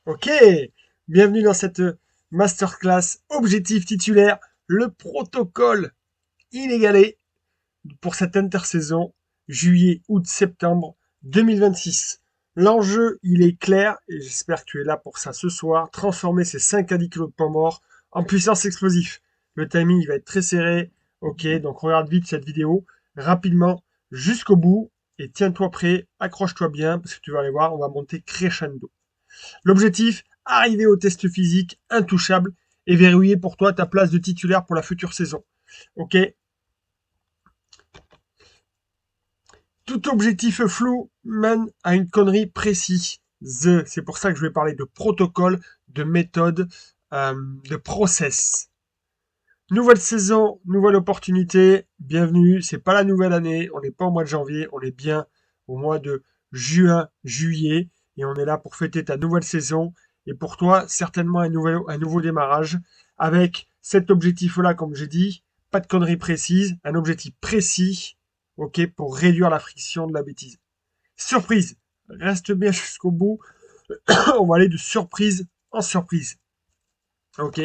Ok, bienvenue dans cette masterclass objectif titulaire, le protocole inégalé pour cette intersaison juillet, août, septembre 2026. L'enjeu, il est clair et j'espère que tu es là pour ça ce soir. Transformer ces 5 à 10 kilos de poids mort en puissance explosive. Le timing, il va être très serré. Ok, donc regarde vite cette vidéo rapidement jusqu'au bout et tiens-toi prêt, accroche-toi bien parce que tu vas aller voir, on va monter crescendo. L'objectif, arriver au test physique intouchable et verrouiller pour toi ta place de titulaire pour la future saison. Ok. Tout objectif flou mène à une connerie précise. C'est pour ça que je vais parler de protocole, de méthode, de process. Nouvelle saison, nouvelle opportunité. Bienvenue. C'est pas la nouvelle année. On n'est pas au mois de janvier. On est bien au mois de juin, juillet. Et on est là pour fêter ta nouvelle saison. Et pour toi, certainement un nouveau démarrage avec cet objectif-là, comme j'ai dit. Pas de conneries précises. Un objectif précis. OK, pour réduire la friction de la bêtise. Surprise. Reste bien jusqu'au bout. On va aller de surprise en surprise. OK.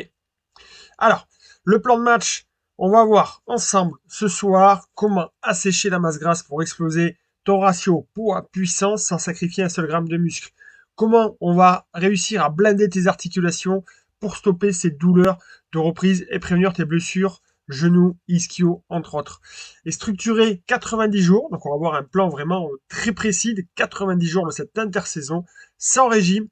Alors, le plan de match, on va voir ensemble ce soir comment assécher la masse grasse pour exploser ton ratio poids-puissance sans sacrifier un seul gramme de muscle. Comment on va réussir à blinder tes articulations pour stopper ces douleurs de reprise et prévenir tes blessures, genoux, ischio, entre autres. Et structurer 90 jours, donc on va avoir un plan vraiment très précis de 90 jours de cette intersaison, sans régime,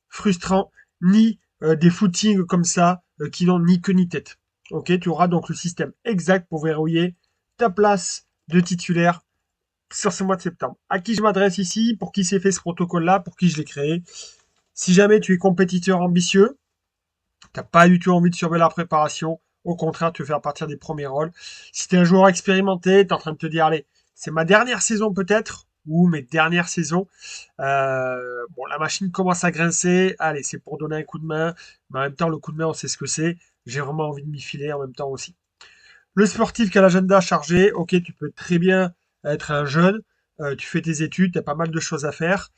frustrant, ni des footings comme ça qui n'ont ni queue ni tête. Ok, tu auras donc le système exact pour verrouiller ta place de titulaire sur ce mois de septembre. À qui je m'adresse ici, pour qui s'est fait ce protocole-là, pour qui je l'ai créé. Si jamais tu es compétiteur ambitieux, t'as pas du tout envie de surveiller la préparation, au contraire, tu veux faire partir des premiers rôles. Si tu es un joueur expérimenté, tu es en train de te dire, allez, c'est ma dernière saison peut-être, ou mes dernières saisons. Bon, la machine commence à grincer, allez, c'est pour donner un coup de main, mais en même temps, le coup de main, on sait ce que c'est. J'ai vraiment envie de m'y filer en même temps aussi. Le sportif qui a l'agenda chargé, ok, tu peux très bien être un jeune, tu fais tes études, tu as pas mal de choses à faire.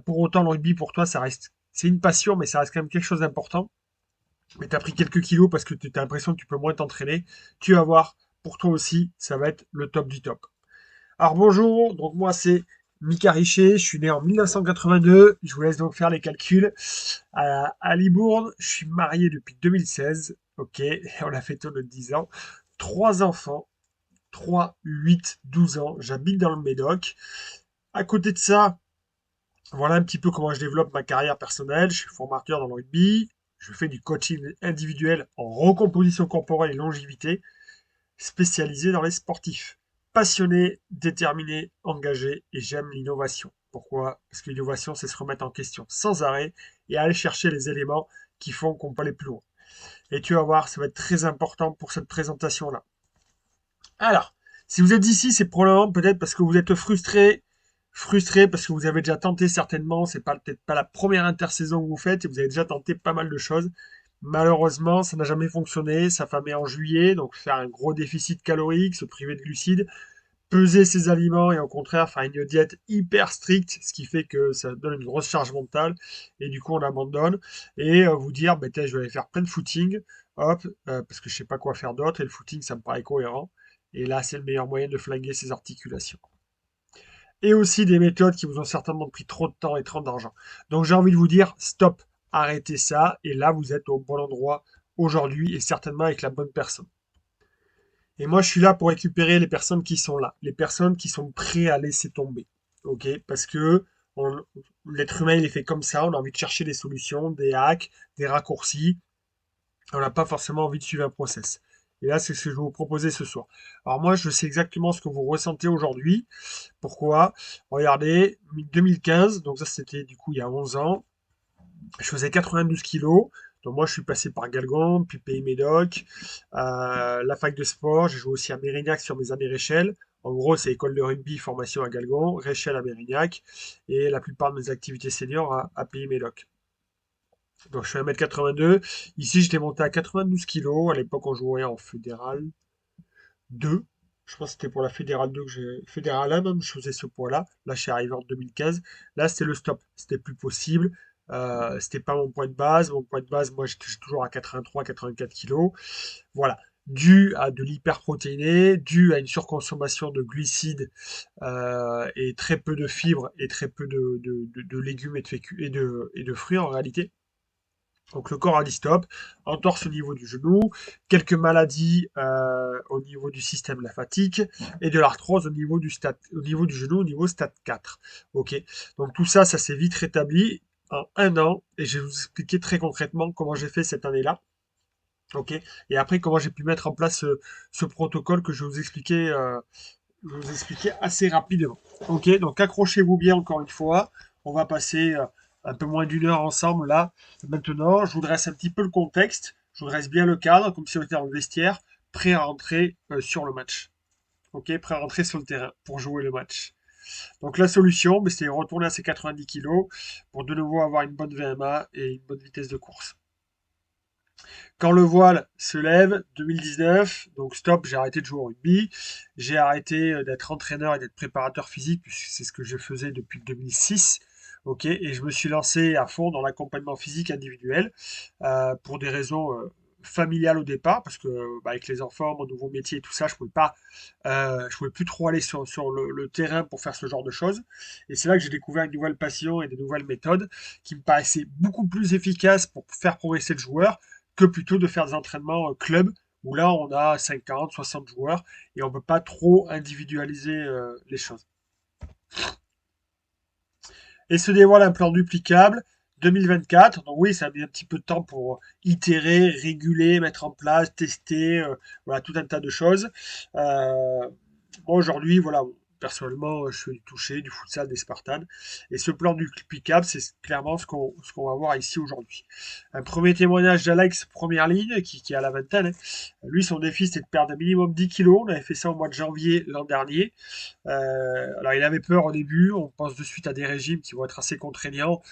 Pour autant, le rugby, pour toi, ça reste, c'est une passion, mais ça reste quand même quelque chose d'important, mais tu as pris quelques kilos parce que tu as l'impression que tu peux moins t'entraîner, tu vas voir, pour toi aussi, ça va être le top du top. Alors bonjour, donc moi c'est Mika Richer, je suis né en 1982, je vous laisse donc faire les calculs. À Libourne, je suis marié depuis 2016, ok, et on a fait notre 10 ans. Trois enfants, 3, 8, 12 ans, j'habite dans le Médoc. À côté de ça, voilà un petit peu comment je développe ma carrière personnelle. Je suis formateur dans le rugby. Je fais du coaching individuel en recomposition corporelle et longévité, spécialisé dans les sportifs. Passionné, déterminé, engagé et j'aime l'innovation. Pourquoi? Parce que l'innovation, c'est se remettre en question sans arrêt et aller chercher les éléments qui font qu'on peut aller plus loin. Et tu vas voir, ça va être très important pour cette présentation-là. Alors, si vous êtes ici, c'est probablement peut-être parce que vous êtes frustré parce que vous avez déjà tenté certainement, c'est pas peut-être pas la première intersaison que vous faites et vous avez déjà tenté pas mal de choses. Malheureusement, ça n'a jamais fonctionné, ça famait en juillet, donc faire un gros déficit calorique, se priver de glucides, peser ses aliments et au contraire faire une diète hyper stricte, ce qui fait que ça donne une grosse charge mentale et du coup on abandonne et vous dire bah, je vais aller faire plein de footing, hop, parce que je sais pas quoi faire d'autre et le footing ça me paraît cohérent et là c'est le meilleur moyen de flinguer ses articulations. Et aussi des méthodes qui vous ont certainement pris trop de temps et trop d'argent. Donc j'ai envie de vous dire stop, arrêtez ça et là vous êtes au bon endroit aujourd'hui et certainement avec la bonne personne. Et moi, je suis là pour récupérer les personnes qui sont là, les personnes qui sont prêtes à laisser tomber. OK? Parce que l'être humain, il est fait comme ça. On a envie de chercher des solutions, des hacks, des raccourcis. On n'a pas forcément envie de suivre un process. Et là, c'est ce que je vais vous proposer ce soir. Alors moi, je sais exactement ce que vous ressentez aujourd'hui. Pourquoi? Regardez, 2015, donc ça c'était du coup il y a 11 ans. Je faisais 92 kilos. Donc moi, je suis passé par Galgon, puis Pays Médoc, la fac de sport. J'ai joué aussi à Mérignac sur mes années Réchelle. En gros, c'est école de rugby, formation à Galgon, Réchelle à Mérignac, et la plupart de mes activités seniors à Pays Médoc. Donc je suis 1m82. Ici, j'étais monté à 92 kilos. À l'époque, on jouait en fédéral 2. Je pense que c'était pour la fédérale 2 que j'ai. Fédérale 1 même, je faisais ce poids-là. Là, je suis arrivé en 2015. Là, c'était le stop. C'était plus possible. C'était pas mon point de base. Mon point de base, moi, j'étais toujours à 83, 84 kilos. Voilà. Dû à de l'hyperprotéiné, dû à une surconsommation de glucides et très peu de fibres et très peu de légumes et de fruits en réalité. Donc le corps a dit stop, entorse au niveau du genou, quelques maladies au niveau du système lymphatique et de l'arthrose au niveau du genou, au niveau stade 4. Ok, donc tout ça, ça s'est vite rétabli en un an et je vais vous expliquer très concrètement comment j'ai fait cette année-là. Ok, et après comment j'ai pu mettre en place ce protocole que je vais vous expliquer assez rapidement. Ok, donc accrochez-vous bien encore une fois. On va passer un peu moins d'une heure ensemble là. Maintenant, je vous dresse un petit peu le contexte. Je vous dresse bien le cadre, comme si on était dans le vestiaire, prêt à rentrer sur le match. Ok, prêt à rentrer sur le terrain pour jouer le match. Donc la solution, ben, c'est retourner à ses 90 kilos pour de nouveau avoir une bonne VMA et une bonne vitesse de course. Quand le voile se lève, 2019, donc stop, j'ai arrêté de jouer au rugby, j'ai arrêté d'être entraîneur et d'être préparateur physique, puisque c'est ce que je faisais depuis 2006. Ok, et je me suis lancé à fond dans l'accompagnement physique individuel pour des raisons familiales au départ, parce que bah, avec les enfants, mon nouveau métier et tout ça, je pouvais plus trop aller sur le terrain pour faire ce genre de choses. Et c'est là que j'ai découvert une nouvelle passion et des nouvelles méthodes qui me paraissaient beaucoup plus efficaces pour faire progresser le joueur que plutôt de faire des entraînements club où là on a 50, 60 joueurs et on ne peut pas trop individualiser les choses. Et se dévoile un plan duplicable 2024. Donc oui, ça a mis un petit peu de temps pour itérer, réguler, mettre en place, tester, voilà, tout un tas de choses. Moi aujourd'hui, voilà, personnellement, je fais du toucher, du futsal, des Spartans. Et ce plan duplicable, c'est clairement ce qu'on va voir ici aujourd'hui. Un premier témoignage d'Alex, première ligne, qui est à la vingtaine. Lui, son défi, c'était de perdre un minimum 10 kilos. On avait fait ça au mois de janvier l'an dernier. Alors, il avait peur au début. On pense de suite à des régimes qui vont être assez contraignants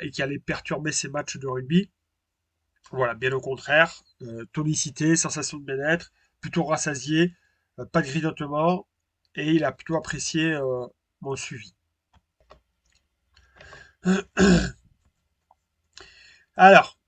et qui allaient perturber ses matchs de rugby. Voilà, bien au contraire. Tonicité, sensation de bien-être, plutôt rassasié, pas de grignotement. Et il a plutôt apprécié mon suivi. Alors,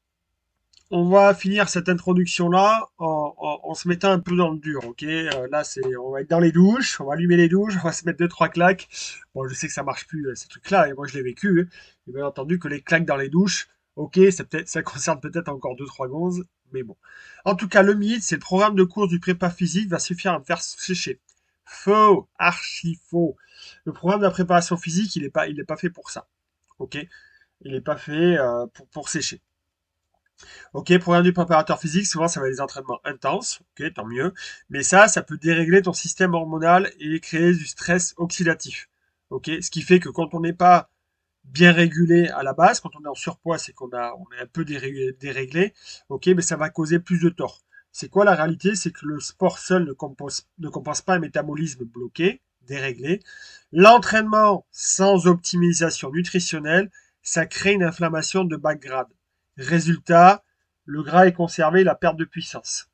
on va finir cette introduction-là en se mettant un peu dans le dur, ok. Là, on va être dans les douches, on va allumer les douches, on va se mettre deux, trois claques. Bon, je sais que ça marche plus, ces trucs-là, et moi, je l'ai vécu. Hein. Et bien entendu que les claques dans les douches, ok, ça concerne peut-être encore deux, trois gonzes, mais bon. En tout cas, le mythe, c'est le programme de course du prépa physique va suffire à me faire sécher. Faux, archi faux. Le programme de la préparation physique, il est pas fait pour ça, ok. Il n'est pas fait pour sécher. Ok, programme du préparateur physique, souvent ça va être des entraînements intenses, ok, tant mieux. Mais ça peut dérégler ton système hormonal et créer du stress oxydatif. Ok, ce qui fait que quand on n'est pas bien régulé à la base, quand on est en surpoids, c'est on est un peu déréglé, ok, mais ça va causer plus de tort. C'est quoi la réalité? C'est que le sport seul ne compense pas un métabolisme bloqué, déréglé. L'entraînement sans optimisation nutritionnelle, ça crée une inflammation de bas grade. Résultat, le gras est conservé, la perte de puissance.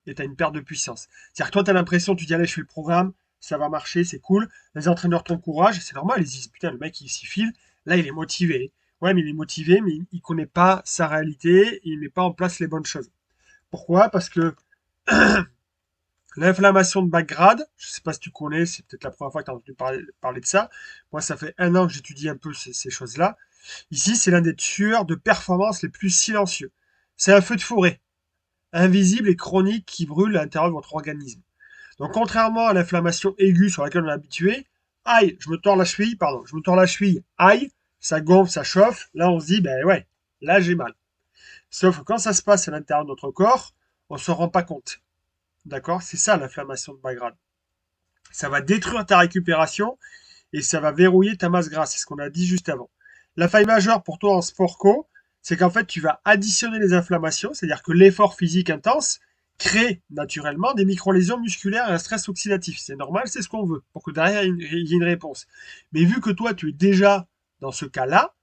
Et tu as une perte de puissance. C'est-à-dire que toi, tu as l'impression, tu dis, allez, je fais le programme, ça va marcher, c'est cool. Les entraîneurs t'encouragent, c'est normal, ils disent, putain, le mec, il s'y file. Là, il est motivé. Ouais, mais il est motivé, mais il ne connaît pas sa réalité, il ne met pas en place les bonnes choses. Pourquoi? Parce que l'inflammation de bas grade, je ne sais pas si tu connais, c'est peut-être la première fois que tu as entendu parler de ça. Moi, ça fait un an que j'étudie un peu ces choses-là. Ici, c'est l'un des tueurs de performance les plus silencieux. C'est un feu de forêt, invisible et chronique qui brûle à l'intérieur de votre organisme. Donc, contrairement à l'inflammation aiguë sur laquelle on est habitué, aïe, je me tords la cheville, aïe, ça gonfle, ça chauffe. Là, on se dit, ben ouais, là, j'ai mal. Sauf que quand ça se passe à l'intérieur de notre corps, on ne se rend pas compte. D'accord? C'est ça l'inflammation de bas grade. Ça va détruire ta récupération et ça va verrouiller ta masse grasse. C'est ce qu'on a dit juste avant. La faille majeure pour toi en sport co, c'est qu'en fait, tu vas additionner les inflammations, c'est-à-dire que l'effort physique intense crée naturellement des micro-lésions musculaires et un stress oxydatif. C'est normal, c'est ce qu'on veut, pour que derrière, il y ait une réponse. Mais vu que toi, tu es déjà dans ce cas-là,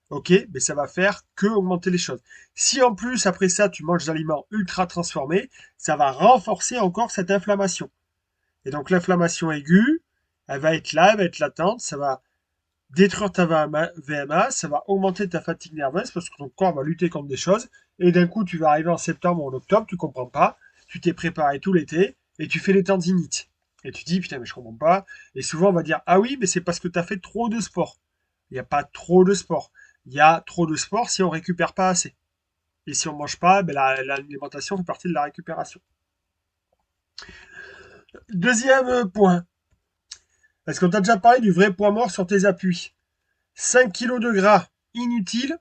ok, mais ça va faire que augmenter les choses. Si en plus, après ça, tu manges des aliments ultra transformés, ça va renforcer encore cette inflammation. Et donc l'inflammation aiguë, elle va être là, elle va être latente, ça va détruire ta VMA, ça va augmenter ta fatigue nerveuse parce que ton corps va lutter contre des choses. Et d'un coup, tu vas arriver en septembre ou en octobre, tu comprends pas, tu t'es préparé tout l'été et tu fais les tendinites. Et tu dis, putain, mais je comprends pas. Et souvent, on va dire, ah oui, mais c'est parce que tu as fait trop de sport. Il n'y a pas trop de sport. Il y a trop de sport si on récupère pas assez. Et si on mange pas, ben l'alimentation fait partie de la récupération. Deuxième point. Est-ce qu'on t'a déjà parlé du vrai poids mort sur tes appuis? 5 kg de gras inutile,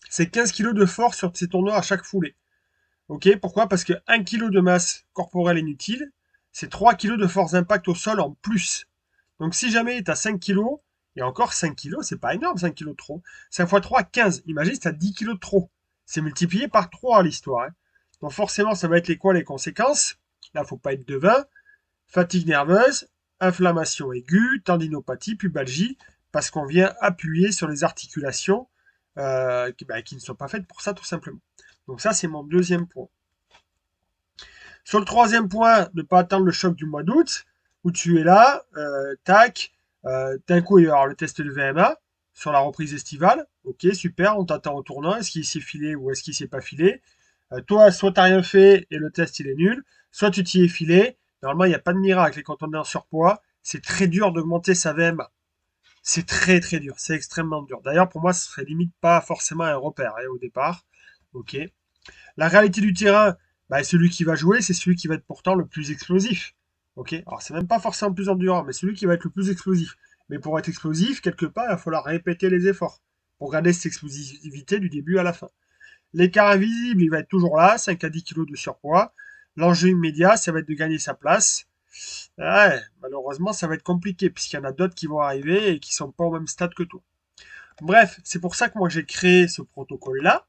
c'est 15 kg de force sur tes tourneurs à chaque foulée. Ok, pourquoi? Parce que 1 kg de masse corporelle inutile, c'est 3 kg de force d'impact au sol en plus. Donc si jamais tu as 5 kg, et encore 5 kg, c'est pas énorme, 5 kg de trop. 5 x 3, 15. Imagine si tu as 10 kg de trop. C'est multiplié par 3 l'histoire. Hein. Donc forcément, ça va être les conséquences? Là, faut pas être devin. Fatigue nerveuse, inflammation aiguë, tendinopathie, pubalgie, parce qu'on vient appuyer sur les articulations qui ne sont pas faites pour ça tout simplement. Donc ça, c'est mon deuxième point. Sur le troisième point, ne pas attendre le choc du mois d'août, où tu es là, tac, d'un coup, il va y avoir le test de VMA sur la reprise estivale. Ok, super, on t'attend au tournant. Est-ce qu'il s'est filé ou est-ce qu'il s'est pas filé? Toi, soit tu n'as rien fait et le test il est nul, soit tu t'y es filé. Normalement, il n'y a pas de miracle. Et quand on est en surpoids, c'est très dur d'augmenter sa VMA. C'est très très dur, c'est extrêmement dur. D'ailleurs, pour moi, ce serait limite pas forcément un repère au départ. Ok. La réalité du terrain, bah, celui qui va jouer, c'est celui qui va être pourtant le plus explosif. Ok. Alors, c'est même pas forcément le plus endurant, mais celui qui va être le plus explosif. Mais pour être explosif, quelque part, il va falloir répéter les efforts pour garder cette explosivité du début à la fin. L'écart invisible, il va être toujours là, 5 à 10 kg de surpoids. L'enjeu immédiat, ça va être de gagner sa place. Ouais, malheureusement, ça va être compliqué, puisqu'il y en a d'autres qui vont arriver et qui sont pas au même stade que toi. Bref, c'est pour ça que moi j'ai créé ce protocole-là,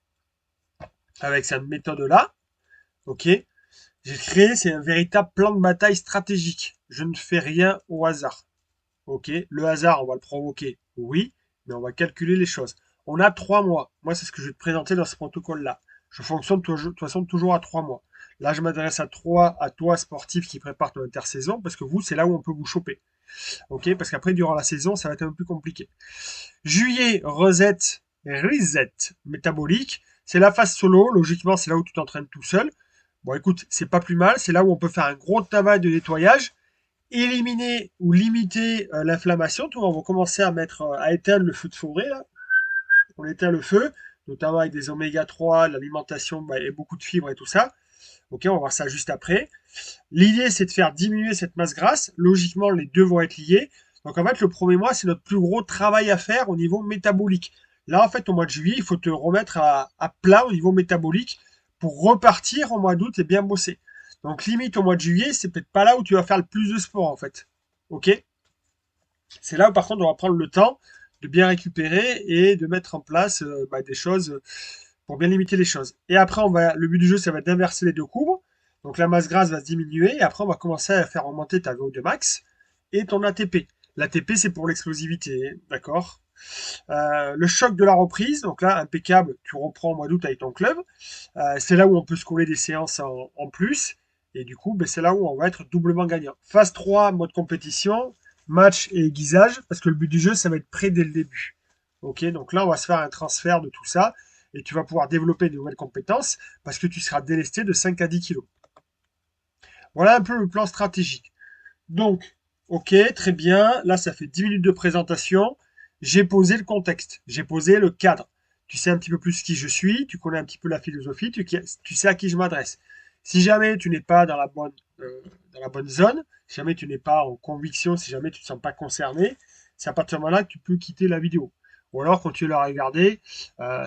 avec cette méthode-là. Ok. J'ai créé, c'est un véritable plan de bataille stratégique. Je ne fais rien au hasard. Ok. Le hasard, on va le provoquer, oui, mais on va calculer les choses. On a 3 mois. Moi, c'est ce que je vais te présenter dans ce protocole-là. Je fonctionne de toute façon toujours à 3 mois. Là, je m'adresse à toi, sportif qui prépare ton intersaison, parce que vous, c'est là où on peut vous choper. Ok, parce qu'après, durant la saison, ça va être un peu plus compliqué. Juillet, reset métabolique. C'est la phase solo. Logiquement, c'est là où tu t'entraînes tout seul. Bon, écoute, c'est pas plus mal. C'est là où on peut faire un gros travail de nettoyage, éliminer ou limiter l'inflammation. On va commencer à éteindre le feu de forêt. Là. On éteint le feu, notamment avec des oméga 3, l'alimentation et beaucoup de fibres et tout ça. Ok, on va voir ça juste après. L'idée, c'est de faire diminuer cette masse grasse. Logiquement, les deux vont être liés. Donc, en fait, le premier mois, c'est notre plus gros travail à faire au niveau métabolique. Là, en fait, au mois de juillet, il faut te remettre à plat au niveau métabolique pour repartir au mois d'août et bien bosser. Donc, limite au mois de juillet, c'est peut-être pas là où tu vas faire le plus de sport, en fait. Ok? C'est là où, par contre, on va prendre le temps de bien récupérer et de mettre en place des choses pour bien limiter les choses. Et après, le but du jeu, ça va être d'inverser les deux courbes. Donc la masse grasse va se diminuer et après, on va commencer à faire augmenter ta VO2 max et ton ATP. L'ATP, c'est pour l'explosivité, d'accord? Le choc de la reprise, donc là, impeccable, tu reprends au mois d'août avec ton club. C'est là où on peut se coller des séances en plus. Et du coup, c'est là où on va être doublement gagnant. Phase 3, mode compétition, match et aiguisage, parce que le but du jeu, ça va être prêt dès le début. Ok, donc là, on va se faire un transfert de tout ça et tu vas pouvoir développer de nouvelles compétences parce que tu seras délesté de 5 à 10 kilos. Voilà un peu le plan stratégique. Donc, ok, très bien. Là, ça fait 10 minutes de présentation. J'ai posé le contexte, j'ai posé le cadre. Tu sais un petit peu plus qui je suis, tu connais un petit peu la philosophie, tu sais à qui je m'adresse. Si jamais tu n'es pas dans la bonne zone, si jamais tu n'es pas en conviction, si jamais tu ne te sens pas concerné, c'est à partir de ce moment-là que tu peux quitter la vidéo. Ou alors continuer à la regarder,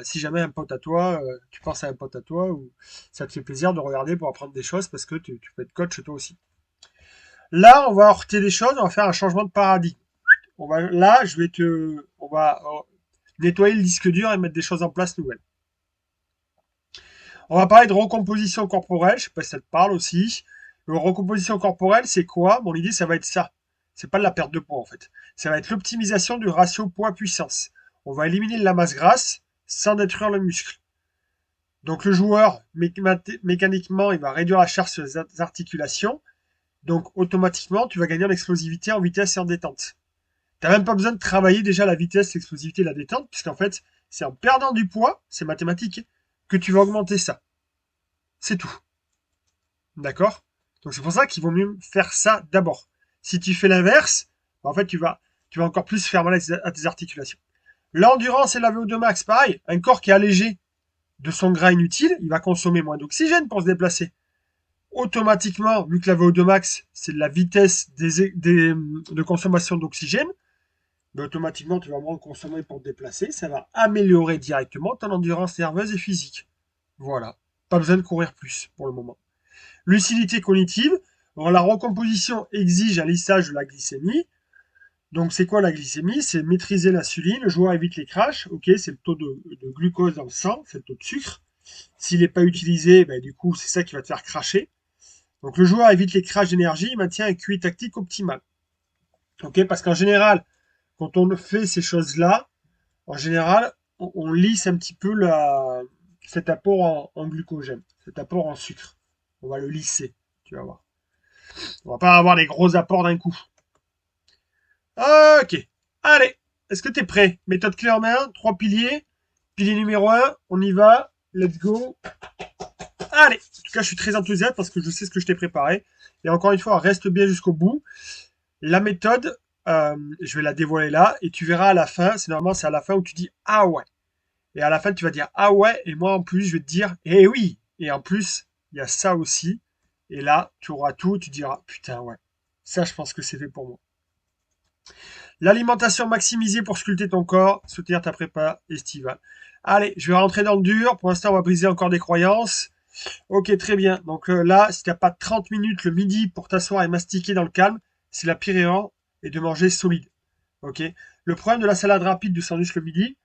si jamais un pote à toi, tu penses à un pote à toi, ou ça te fait plaisir de regarder pour apprendre des choses parce que tu peux être coach toi aussi. Là, on va heurter des choses, on va faire un changement de paradigme. Là, on va nettoyer le disque dur et mettre des choses en place nouvelles. On va parler de recomposition corporelle, je sais pas si ça te parle aussi. Le recomposition corporelle, c'est quoi? Bon, l'idée, ça va être ça. C'est pas de la perte de poids, en fait. Ça va être l'optimisation du ratio poids-puissance. On va éliminer la masse grasse sans détruire le muscle. Donc, le joueur, mécaniquement, il va réduire la charge sur les articulations. Donc, automatiquement, tu vas gagner en explosivité, en vitesse et en détente. T'as même pas besoin de travailler déjà la vitesse, l'explosivité, la détente, puisqu'en fait, c'est en perdant du poids, c'est mathématique, que tu vas augmenter ça. C'est tout. D'accord? Donc c'est pour ça qu'il vaut mieux faire ça d'abord. Si tu fais l'inverse, en fait, tu vas encore plus faire mal à tes articulations. L'endurance et la VO2 max, pareil. Un corps qui est allégé de son gras inutile, il va consommer moins d'oxygène pour se déplacer. Automatiquement, vu que la VO2 max, c'est la vitesse de consommation d'oxygène, mais automatiquement, tu vas moins consommer pour te déplacer. Ça va améliorer directement ton endurance nerveuse et physique. Voilà. Pas besoin de courir plus pour le moment. Lucidité cognitive. Alors, la recomposition exige un lissage de la glycémie. Donc, c'est quoi la glycémie? C'est maîtriser l'insuline. Le joueur évite les crashs. Ok, c'est le taux de glucose dans le sang, c'est le taux de sucre. S'il n'est pas utilisé, ben, du coup, c'est ça qui va te faire cracher. Donc, le joueur évite les crashs d'énergie, il maintient un QI tactique optimal. Ok, parce qu'en général, quand on fait ces choses-là, en général, on lisse un petit peu cet apport en glucogène, cet apport en sucre. On va le lisser, tu vas voir. On va pas avoir des gros apports d'un coup. Ok. Allez. Est-ce que tu es prêt? Méthode clé en main, 3 piliers. Pilier numéro 1, on y va. Let's go. Allez. En tout cas, je suis très enthousiaste parce que je sais ce que je t'ai préparé. Et encore une fois, reste bien jusqu'au bout. La méthode, je vais la dévoiler là. Et tu verras à la fin, c'est à la fin où tu dis ah ouais. Et à la fin, tu vas dire ah ouais. Et moi, en plus, je vais te dire eh oui. Et en plus, il y a ça aussi. Et là, tu auras tout. Tu diras putain, ouais. Ça, je pense que c'est fait pour moi. L'alimentation maximisée pour sculpter ton corps, soutenir ta prépa estivale. Allez, je vais rentrer dans le dur. Pour l'instant, on va briser encore des croyances. Ok, très bien. Donc là, si tu n'as pas 30 minutes le midi pour t'asseoir et mastiquer dans le calme, c'est la pire erreur et de manger solide. Ok. Le problème de la salade rapide du sandwich le midi,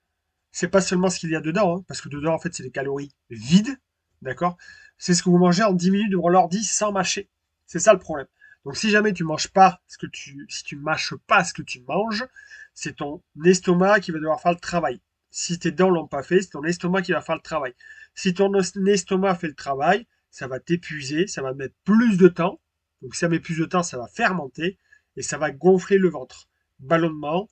c'est pas seulement ce qu'il y a dedans, hein, parce que dedans, en fait, c'est des calories vides. D'accord. C'est ce que vous mangez en 10 minutes devant l'ordi sans mâcher. C'est ça le problème. Donc si jamais tu manges pas si tu mâches pas ce que tu manges, c'est ton estomac qui va devoir faire le travail. Si tes dents l'ont pas fait, c'est ton estomac qui va faire le travail. Si ton estomac fait le travail, ça va t'épuiser, ça va mettre plus de temps. Donc si ça met plus de temps, ça va fermenter et ça va gonfler le ventre. Ballonnement,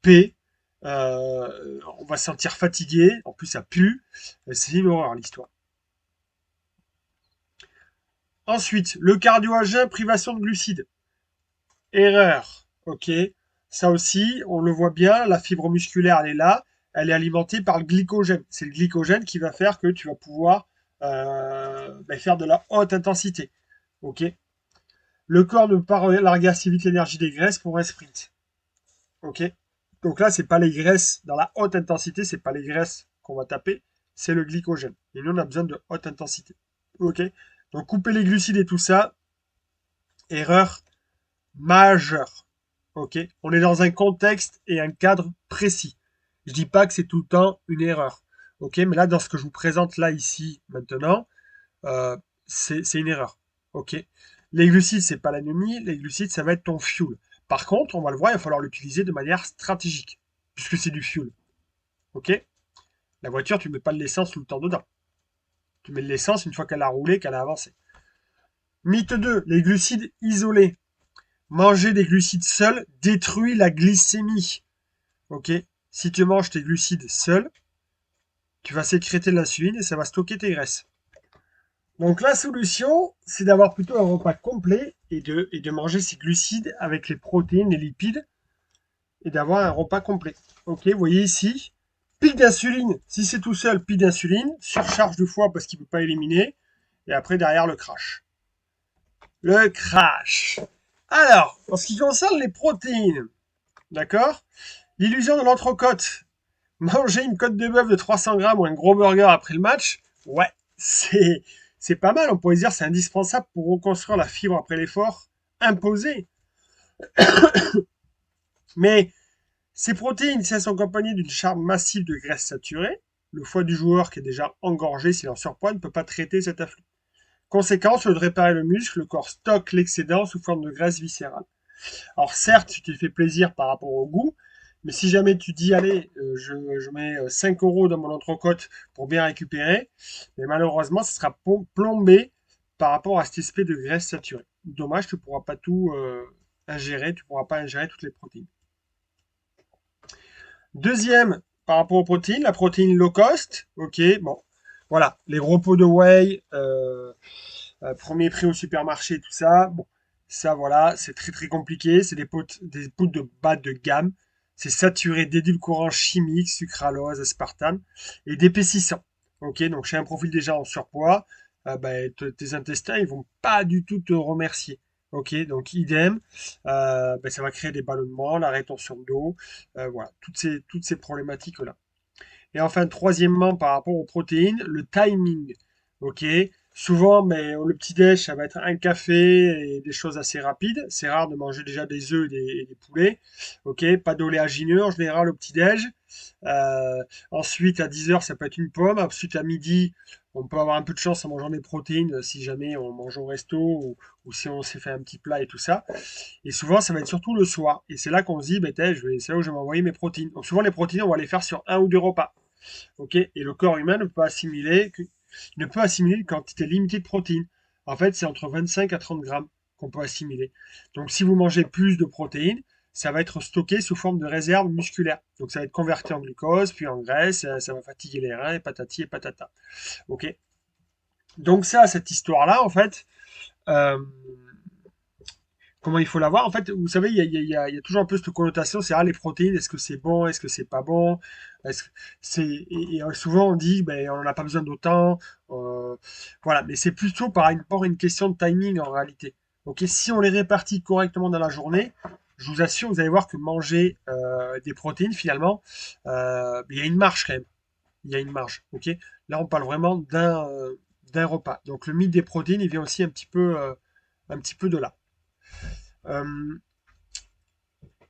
paix, on va se sentir fatigué, en plus ça pue. C'est une horreur l'histoire. Ensuite, le cardio à jeun, privation de glucides. Erreur. Ok. Ça aussi, on le voit bien, la fibre musculaire, elle est là. Elle est alimentée par le glycogène. C'est le glycogène qui va faire que tu vas pouvoir faire de la haute intensité. Ok. Le corps ne peut pas larguer assez vite l'énergie des graisses pour un sprint. Ok. Donc là, c'est pas les graisses dans la haute intensité, c'est pas les graisses qu'on va taper, c'est le glycogène. Et nous, on a besoin de haute intensité. Ok. Donc couper les glucides et tout ça, erreur majeure. Ok. On est dans un contexte et un cadre précis. Je dis pas que c'est tout le temps une erreur. Ok. Mais là, dans ce que je vous présente là ici maintenant, c'est une erreur. Ok. Les glucides, c'est pas l'ennemi. Les glucides, ça va être ton fuel. Par contre, on va le voir, il va falloir l'utiliser de manière stratégique, puisque c'est du fuel. Ok. La voiture, tu ne mets pas de l'essence tout le temps dedans. Tu mets de l'essence une fois qu'elle a roulé, qu'elle a avancé. Mythe 2, les glucides isolés. Manger des glucides seuls détruit la glycémie. Ok. Si tu manges tes glucides seuls, tu vas sécréter de l'insuline et ça va stocker tes graisses. Donc la solution, c'est d'avoir plutôt un repas complet et de manger ces glucides avec les protéines, les lipides, et d'avoir un repas complet. Ok, vous voyez ici, pic d'insuline, si c'est tout seul, pic d'insuline, surcharge de foie parce qu'il ne peut pas éliminer, et après derrière le crash. Le crash. Alors, en ce qui concerne les protéines, d'accord, l'illusion de l'entrecôte. Manger une côte de bœuf de 300 grammes ou un gros burger après le match, ouais, c'est pas mal. On pourrait dire c'est indispensable pour reconstruire la fibre après l'effort imposé. Mais ces protéines, si elles sont accompagnées d'une charge massive de graisse saturée, le foie du joueur qui est déjà engorgé s'il est en surpoids ne peut pas traiter cet afflux. Conséquence, au lieu de réparer le muscle, le corps stocke l'excédent sous forme de graisse viscérale. Alors certes, tu t'es fait plaisir par rapport au goût, mais si jamais tu dis, allez, je mets 5 euros dans mon entrecôte pour bien récupérer, mais malheureusement, ça sera plombé par rapport à cet aspect de graisse saturée. Dommage, tu ne pourras pas tout ingérer, tu ne pourras pas ingérer toutes les protéines. Deuxième, par rapport aux protéines, la protéine low cost. Ok, bon, voilà, les gros pots de whey, premier prix au supermarché, tout ça. Bon, ça, voilà, c'est très très compliqué. C'est des poudres de bas de gamme. C'est saturé d'édulcorants chimiques, sucralose, aspartame et d'épaississants. Ok, donc chez un profil déjà en surpoids, ben, tes intestins, ils vont pas du tout te remercier. Ok, donc idem, ben, ça va créer des ballonnements, la rétention d'eau, voilà, toutes ces problématiques-là. Et enfin, troisièmement, par rapport aux protéines, le timing. Ok. Souvent, mais le petit-déj, ça va être un café et des choses assez rapides. C'est rare de manger déjà des œufs et des poulets. Ok. Pas d'oléagineux en général au petit-déj. Ensuite, à 10 heures, ça peut être une pomme. Ensuite, à midi, on peut avoir un peu de chance en mangeant des protéines si jamais on mange au resto ou si on s'est fait un petit plat et tout ça. Et souvent, ça va être surtout le soir. Et c'est là qu'on se dit, ben, c'est là où je vais m'envoyer mes protéines. Donc souvent, les protéines, on va les faire sur un ou deux repas. Ok. Et le corps humain ne peut assimiler une quantité limitée de protéines. En fait, c'est entre 25 à 30 grammes qu'on peut assimiler. Donc, si vous mangez plus de protéines, ça va être stocké sous forme de réserve musculaire. Donc, ça va être converti en glucose, puis en graisse, ça va fatiguer les reins, et patati et patata. Ok. Donc, ça, cette histoire-là, en fait, euh, comment il faut l'avoir. En fait, vous savez, il y a toujours un peu cette connotation, c'est ah, les protéines, est-ce que c'est bon, est-ce que c'est pas bon, est-ce que souvent on dit ben on n'en a pas besoin d'autant, voilà, mais c'est plutôt par rapport à une question de timing en réalité. Ok, si on les répartit correctement dans la journée, je vous assure, vous allez voir que manger des protéines finalement, il y a une marge quand même, il y a une marge. Ok, là on parle vraiment d'un repas. Donc le mythe des protéines, il vient aussi un petit peu de là. Euh,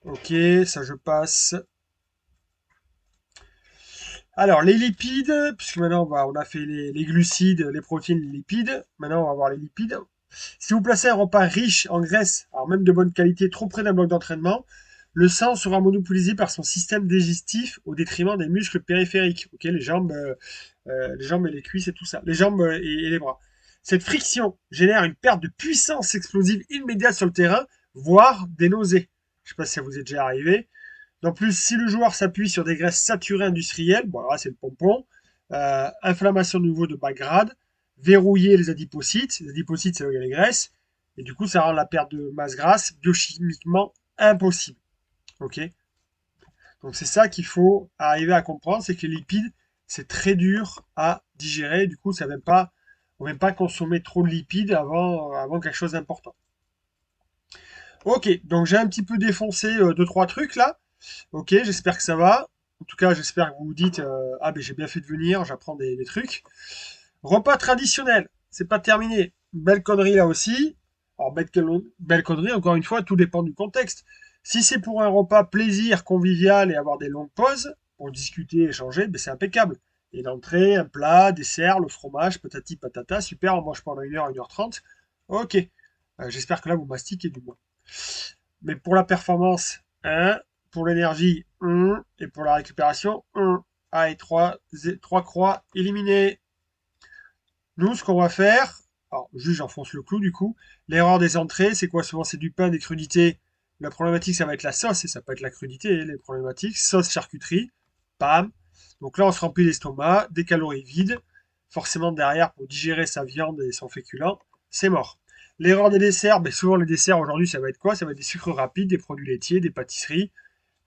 Ok, ça je passe. Alors, les lipides, puisque maintenant on a fait les glucides, les protéines, les lipides. Maintenant, on va voir les lipides. Si vous placez un repas riche en graisse, alors même de bonne qualité, trop près d'un bloc d'entraînement, le sang sera monopolisé par son système digestif au détriment des muscles périphériques. Ok, les jambes et les cuisses et tout ça. Les jambes et les bras. Cette friction génère une perte de puissance explosive immédiate sur le terrain, voire des nausées. Je ne sais pas si ça vous est déjà arrivé. En plus, si le joueur s'appuie sur des graisses saturées industrielles, bon là c'est le pompon, inflammation de nouveau de bas grade, verrouiller les adipocytes. Les adipocytes, c'est là où il y a les graisses. Et du coup, ça rend la perte de masse grasse biochimiquement impossible. Ok. Donc c'est ça qu'il faut arriver à comprendre, c'est que les lipides, c'est très dur à digérer. Du coup, on ne va pas consommer trop de lipides avant quelque chose d'important. Ok, donc j'ai un petit peu défoncé deux, trois trucs là. Ok, j'espère que ça va. En tout cas, j'espère que vous vous dites ah, ben j'ai bien fait de venir, j'apprends des trucs. Repas traditionnel, c'est pas terminé. Belle connerie là aussi. Alors, belle connerie, encore une fois, tout dépend du contexte. Si c'est pour un repas plaisir, convivial et avoir des longues pauses, pour discuter, échanger, ben c'est impeccable. Et l'entrée, un plat, dessert, le fromage, patati patata, super, on mange pendant 1 heure 30. Ok. J'espère que là, vous mastiquez du moins. Mais pour la performance, 1. Pour l'énergie, 1. Et pour la récupération, 1. Allez, 3 croix éliminées. Nous, ce qu'on va faire, alors juste j'enfonce le clou du coup, l'erreur des entrées, c'est quoi? Souvent c'est du pain, des crudités. La problématique, ça va être la sauce et ça peut être la crudité, les problématiques. Sauce, charcuterie, bam. Donc là, on se remplit l'estomac, des calories vides. Forcément, derrière, pour digérer sa viande et son féculent, c'est mort. L'erreur des desserts, ben souvent les desserts aujourd'hui, ça va être quoi? Ça va être des sucres rapides, des produits laitiers, des pâtisseries.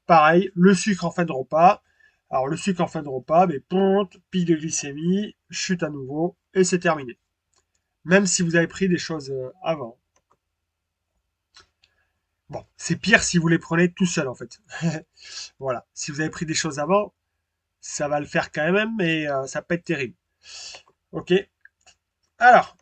Pareil, le sucre en fin de repas. Alors le sucre en fin de repas, mais ponte, pic de glycémie, chute à nouveau, et c'est terminé. Même si vous avez pris des choses avant. Bon, c'est pire si vous les prenez tout seul en fait. Voilà, si vous avez pris des choses avant, ça va le faire quand même, mais ça peut être terrible. Ok. Alors,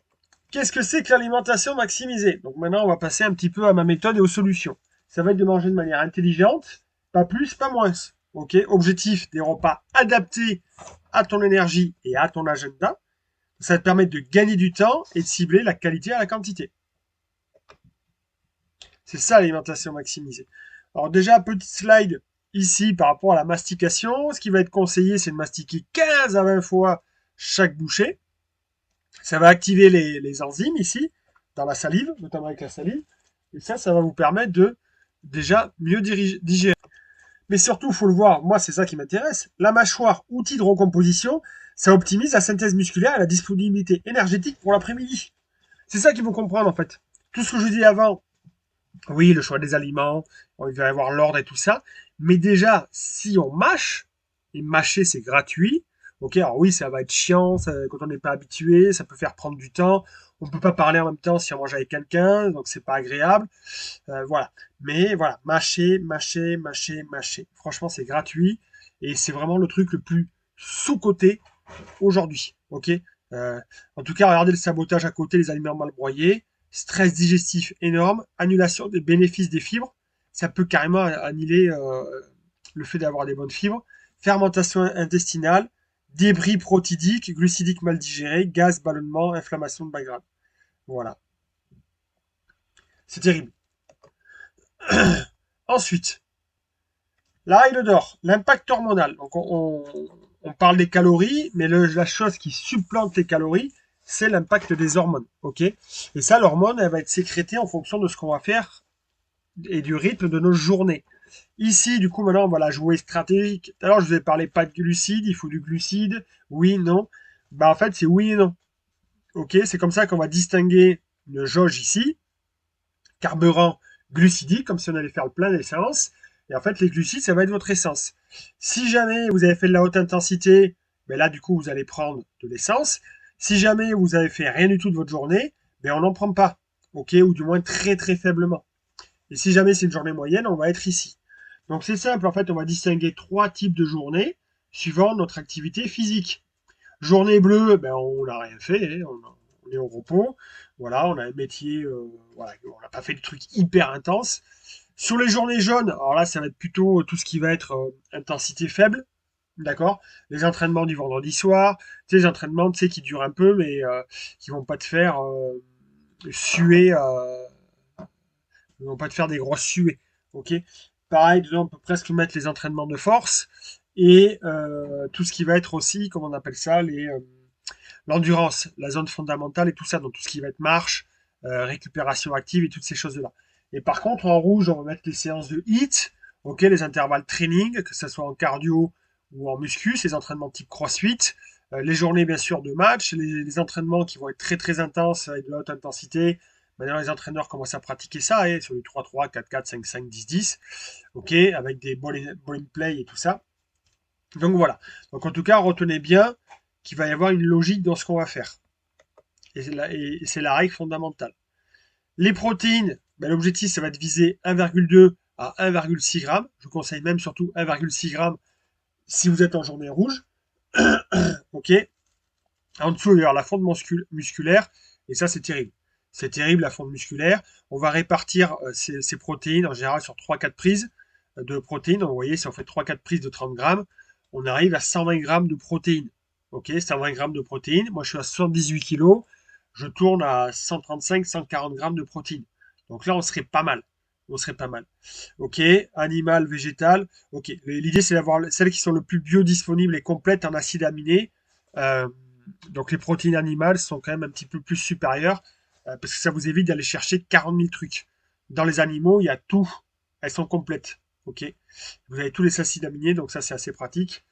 qu'est-ce que c'est que l'alimentation maximisée? Donc maintenant, on va passer un petit peu à ma méthode et aux solutions. Ça va être de manger de manière intelligente, pas plus, pas moins. Ok. Objectif des repas adaptés à ton énergie et à ton agenda. Ça va te permettre de gagner du temps et de cibler la qualité à la quantité. C'est ça l'alimentation maximisée. Alors déjà, petit slide ici par rapport à la mastication. Ce qui va être conseillé, c'est de mastiquer 15 à 20 fois chaque bouchée. Ça va activer les enzymes ici, dans la salive, notamment avec la salive. Et ça va vous permettre de déjà mieux digérer. Mais surtout, il faut le voir, moi c'est ça qui m'intéresse. La mâchoire, outil de recomposition, ça optimise la synthèse musculaire et la disponibilité énergétique pour l'après-midi. C'est ça qu'il faut comprendre en fait. Tout ce que je dis avant, oui, le choix des aliments, il va y avoir l'ordre et tout ça. Mais déjà, si on mâche, et mâcher c'est gratuit, ok, alors oui, ça va être chiant quand on n'est pas habitué, ça peut faire prendre du temps. On ne peut pas parler en même temps si on mange avec quelqu'un, donc c'est pas agréable. Voilà. Mais voilà, mâcher, mâcher, mâcher, mâcher. Franchement, c'est gratuit et c'est vraiment le truc le plus sous-coté aujourd'hui. Ok. Euh, En tout cas, regardez le sabotage à côté, les aliments mal broyés, stress digestif énorme, annulation des bénéfices des fibres. Ça peut carrément annuler le fait d'avoir des bonnes fibres. Fermentation intestinale, débris protidiques, glucidiques mal digérés, gaz, ballonnement, inflammation de bas grade. Voilà. C'est terrible. Ensuite, la règle d'or, l'impact hormonal. Donc on parle des calories, mais la chose qui supplante les calories, c'est l'impact des hormones. Ok. Et ça, l'hormone, elle va être sécrétée en fonction de ce qu'on va faire et du rythme de nos journées. Ici, du coup, maintenant, on va la jouer stratégique. Alors, je vous ai parlé pas de glucides, il faut du glucide. Oui, non. Bah, en fait, c'est oui et non. Ok. C'est comme ça qu'on va distinguer une jauge ici, carburant glucidique, comme si on allait faire le plein d'essence. Et en fait, les glucides, ça va être votre essence. Si jamais vous avez fait de la haute intensité, ben là, du coup, vous allez prendre de l'essence. Si jamais vous avez fait rien du tout de votre journée, ben on n'en prend pas. Ok, ou du moins très très faiblement. Et si jamais c'est une journée moyenne, on va être ici. Donc c'est simple, en fait, on va distinguer trois types de journées suivant notre activité physique. Journée bleue, ben, on n'a rien fait, hein, on est au repos. Voilà, on a un métier, voilà, on n'a pas fait de trucs hyper intenses. Sur les journées jaunes, alors là, ça va être plutôt tout ce qui va être intensité faible, d'accord. Les entraînements du vendredi soir, tu sais, les entraînements, tu sais, qui durent un peu, mais qui vont pas te faire suer, ils vont pas te faire des grosses suées, ok. Pareil, dedans, on peut presque mettre les entraînements de force et tout ce qui va être aussi, comment on appelle ça, l'endurance, la zone fondamentale et tout ça, donc tout ce qui va être marche, récupération active et toutes ces choses-là. Et par contre, en rouge, on va mettre les séances de HIIT, ok, les intervalles training, que ce soit en cardio ou en muscu, ces entraînements type crossfit, les journées bien sûr de match, les entraînements qui vont être très très intenses avec de la haute intensité. Maintenant, les entraîneurs commencent à pratiquer ça, sur du 3-3, 4-4, 5-5, 10-10, ok, avec des ball and play et tout ça. Donc voilà. Donc en tout cas, retenez bien qu'il va y avoir une logique dans ce qu'on va faire. Et c'est la règle fondamentale. Les protéines, ben, l'objectif, ça va être de viser 1,2 à 1,6 g. Je vous conseille même surtout 1,6 g si vous êtes en journée rouge. Ok. En dessous, il y aura la fonte musculaire. Et ça, c'est terrible. C'est terrible, la fonte musculaire. On va répartir ces protéines en général sur 3-4 prises de protéines. Donc, vous voyez, si on fait 3-4 prises de 30 grammes, on arrive à 120 grammes de protéines. Ok, 120 grammes de protéines. Moi, je suis à 78 kilos. Je tourne à 135-140 grammes de protéines. Donc là, on serait pas mal. On serait pas mal. Ok, animal, végétal. Ok, l'idée, c'est d'avoir celles qui sont le plus biodisponibles et complètes en acides aminés. Euh, donc les protéines animales sont quand même un petit peu plus supérieures parce que ça vous évite d'aller chercher 40 000 trucs. Dans les animaux, il y a tout. Elles sont complètes. Ok. Vous avez tous les acides aminés, donc ça c'est assez pratique.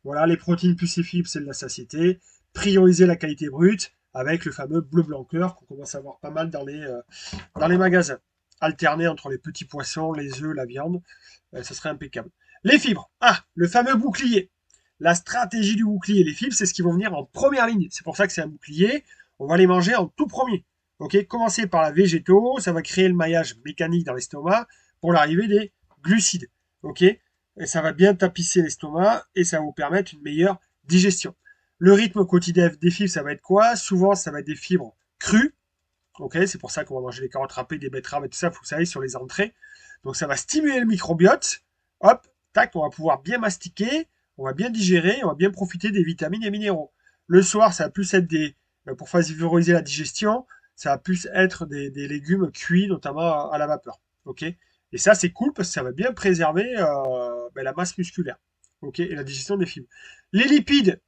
Voilà, les protéines plus les fibres, c'est de la satiété. Prioriser la qualité brute avec le fameux bleu blanc cœur qu'on commence à voir pas mal dans les magasins. Alterner entre les petits poissons, les œufs, la viande, ça serait impeccable. Les fibres. Ah, le fameux bouclier. La stratégie du bouclier. Les fibres, c'est ce qui vont venir en première ligne. C'est pour ça que c'est un bouclier. On va les manger en tout premier. Ok, commencer par la végétaux, ça va créer le maillage mécanique dans l'estomac pour l'arrivée des glucides. Ok, et ça va bien tapisser l'estomac et ça va vous permettre une meilleure digestion. Le rythme quotidien des fibres, ça va être quoi? Souvent, ça va être des fibres crues. Ok, c'est pour ça qu'on va manger des carottes râpées, des betteraves et tout ça, vous savez, sur les entrées. Donc ça va stimuler le microbiote. Hop, tac, on va pouvoir bien mastiquer, on va bien digérer, on va bien profiter des vitamines et minéraux. Le soir, ça va plus être pour favoriser la digestion, ça va plus être des légumes cuits, notamment à la vapeur. Ok. Et ça, c'est cool parce que ça va bien préserver la masse musculaire. Ok, et la digestion des fibres. Les lipides,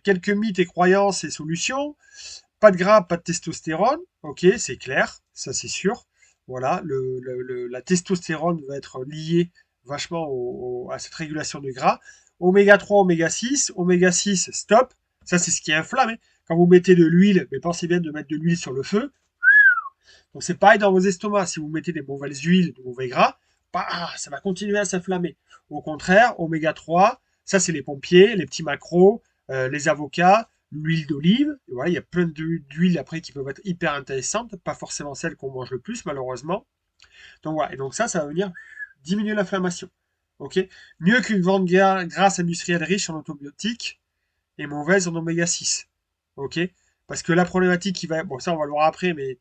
quelques mythes et croyances et solutions. Pas de gras, pas de testostérone. Ok, c'est clair, ça c'est sûr. Voilà, la testostérone va être liée vachement à cette régulation du gras. Oméga 3, oméga 6. Oméga 6, stop. Ça, c'est ce qui inflamme. Hein. Quand vous mettez de l'huile, mais pensez bien de mettre de l'huile sur le feu. Donc c'est pareil dans vos estomacs. Si vous mettez des mauvaises huiles, de mauvais gras, bah, ça va continuer à s'inflammer. Au contraire, oméga 3, ça c'est les pompiers, les petits macros, les avocats, l'huile d'olive. Voilà, il y a plein d'huiles après qui peuvent être hyper intéressantes, pas forcément celles qu'on mange le plus malheureusement. Donc voilà, et donc ça va venir diminuer l'inflammation. Ok. Mieux qu'une viande grasse industrielle riche en antibiotiques et mauvaise en oméga 6. Ok. Parce que la problématique qui va, bon ça on va le voir après, mais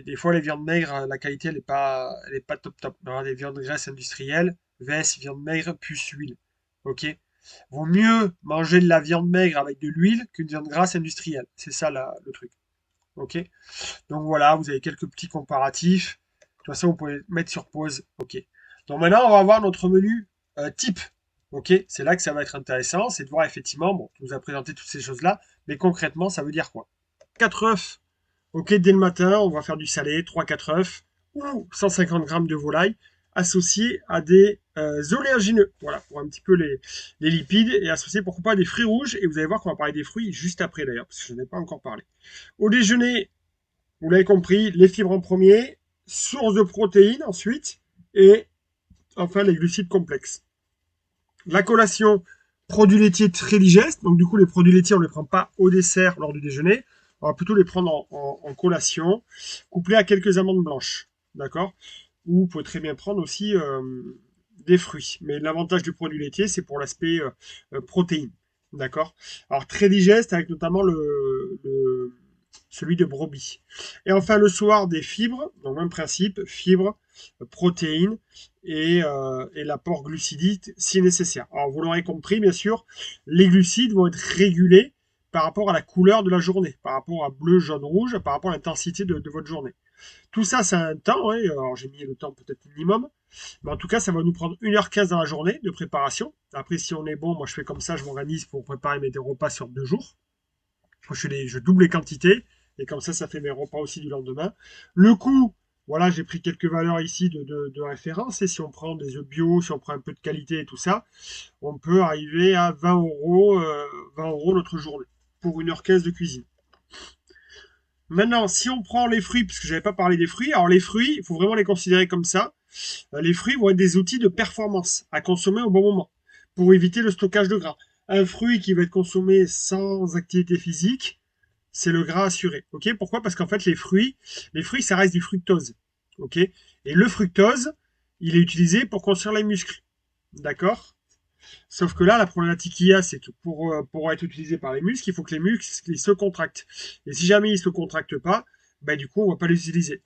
des fois les viandes maigres, la qualité elle est pas top top. On aura des viandes grasses industrielles, vs viande maigre plus huile. Ok. Vaut mieux manger de la viande maigre avec de l'huile qu'une viande grasse industrielle. C'est ça le truc. Ok. Donc voilà, vous avez quelques petits comparatifs. De toute façon, vous pouvez mettre sur pause. Ok. Donc maintenant, on va voir notre menu type. Ok. C'est là que ça va être intéressant. C'est de voir effectivement, bon, tu nous as présenté toutes ces choses-là, mais concrètement, ça veut dire quoi? 4 œufs. Ok, dès le matin, on va faire du salé, 3-4 œufs ou 150 grammes de volaille associés à des oléagineux. Voilà, pour un petit peu les lipides et associés pourquoi pas à des fruits rouges. Et vous allez voir qu'on va parler des fruits juste après d'ailleurs, parce que je n'en ai pas encore parlé. Au déjeuner, vous l'avez compris, les fibres en premier, source de protéines ensuite, et enfin les glucides complexes. La collation, produits laitiers très digestes, donc du coup les produits laitiers on ne les prend pas au dessert lors du déjeuner, on va plutôt les prendre en collation, couplés à quelques amandes blanches, d'accord. Ou vous pouvez très bien prendre aussi des fruits, mais l'avantage du produit laitier c'est pour l'aspect protéines, d'accord. Alors très digeste avec notamment celui de brebis. Et enfin le soir des fibres, donc même principe, fibres, protéines et l'apport glucidique si nécessaire. Alors vous l'aurez compris, bien sûr, les glucides vont être régulés par rapport à la couleur de la journée, par rapport à bleu, jaune, rouge, par rapport à l'intensité de votre journée. Tout ça, c'est un temps, hein, alors j'ai mis le temps peut-être minimum, mais en tout cas, ça va nous prendre 1h15 dans la journée de préparation. Après, si on est bon, moi je fais comme ça, je m'organise pour préparer mes repas sur 2 jours. Je double les quantités et comme ça fait mes repas aussi du lendemain. Le coût, voilà, j'ai pris quelques valeurs ici de référence et si on prend des œufs bio, si on prend un peu de qualité et tout ça, on peut arriver à 20 euros, 20 euros notre journée pour 1h15 de cuisine. Maintenant, si on prend les fruits, parce que j'avais pas parlé des fruits, alors les fruits, il faut vraiment les considérer comme ça. Les fruits vont être des outils de performance à consommer au bon moment pour éviter le stockage de gras. Un fruit qui va être consommé sans activité physique, c'est le gras assuré. Ok. Pourquoi? Parce qu'en fait, les fruits, ça reste du fructose. Ok. Et le fructose, il est utilisé pour construire les muscles. D'accord. Sauf que là, la problématique qu'il y a, c'est que pour être utilisé par les muscles, il faut que les muscles ils se contractent. Et si jamais ils ne se contractent pas, ben, du coup, on ne va pas les utiliser.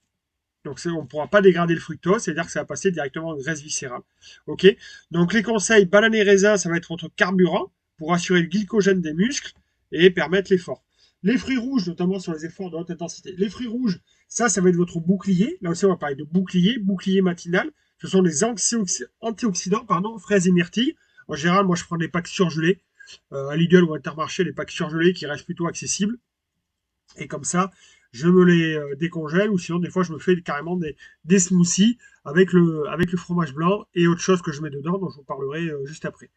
Donc on ne pourra pas dégrader le fructose, c'est-à-dire que ça va passer directement en graisse viscérale. Ok. Donc les conseils, banane et raisin, ça va être votre carburant pour assurer le glycogène des muscles et permettre l'effort. Les fruits rouges, notamment sur les efforts de haute intensité. Les fruits rouges, ça va être votre bouclier. Là aussi, on va parler de bouclier matinal. Ce sont des antioxydants, fraises et myrtilles. En général, moi, je prends des packs surgelés. À Lidl ou à Intermarché, les packs surgelés qui restent plutôt accessibles. Et comme ça, je me les décongèle ou sinon, des fois, je me fais carrément des smoothies avec le fromage blanc et autre chose que je mets dedans, dont je vous parlerai juste après.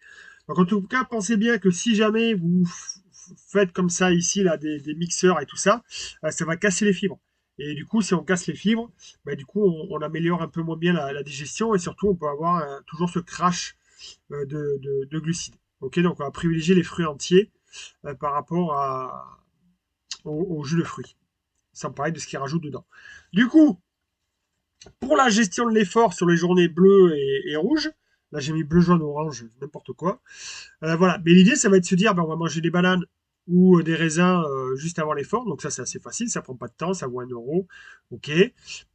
Donc, en tout cas, pensez bien que si jamais vous faites comme ça ici, là, des mixeurs et tout ça, ça va casser les fibres. Et du coup, si on casse les fibres, bah, du coup, on améliore un peu moins bien la digestion et surtout, on peut avoir toujours ce crash de glucides. Ok, donc on va privilégier les fruits entiers par rapport au jus de fruits, sans parler de ce qu'ils rajoutent dedans. Du coup, pour la gestion de l'effort sur les journées bleues et rouges, là j'ai mis bleu, jaune, orange, n'importe quoi. Voilà, mais l'idée ça va être de se dire, ben, on va manger des bananes ou des raisins juste avant l'effort, donc ça c'est assez facile, ça prend pas de temps, ça vaut 1 euro, ok.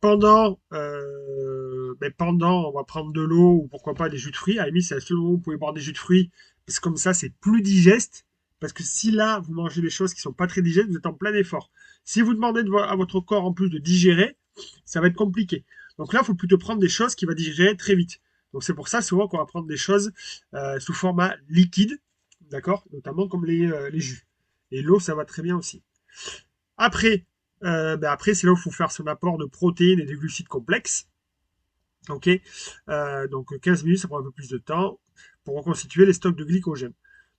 Pendant, on va prendre de l'eau ou pourquoi pas des jus de fruits. À la limite, c'est le seul moment où vous pouvez boire des jus de fruits, parce que comme ça c'est plus digeste. Parce que si là vous mangez des choses qui sont pas très digestes, vous êtes en plein effort. Si vous demandez à votre corps en plus de digérer, ça va être compliqué. Donc là, il faut plutôt prendre des choses qui vont digérer très vite. Donc c'est pour ça souvent qu'on va prendre des choses sous format liquide, d'accord, notamment comme les jus. Et l'eau, ça va très bien aussi. Après, après c'est là où il faut faire son apport de protéines et de glucides complexes. Ok, donc 15 minutes, ça prend un peu plus de temps pour reconstituer les stocks de glycogène.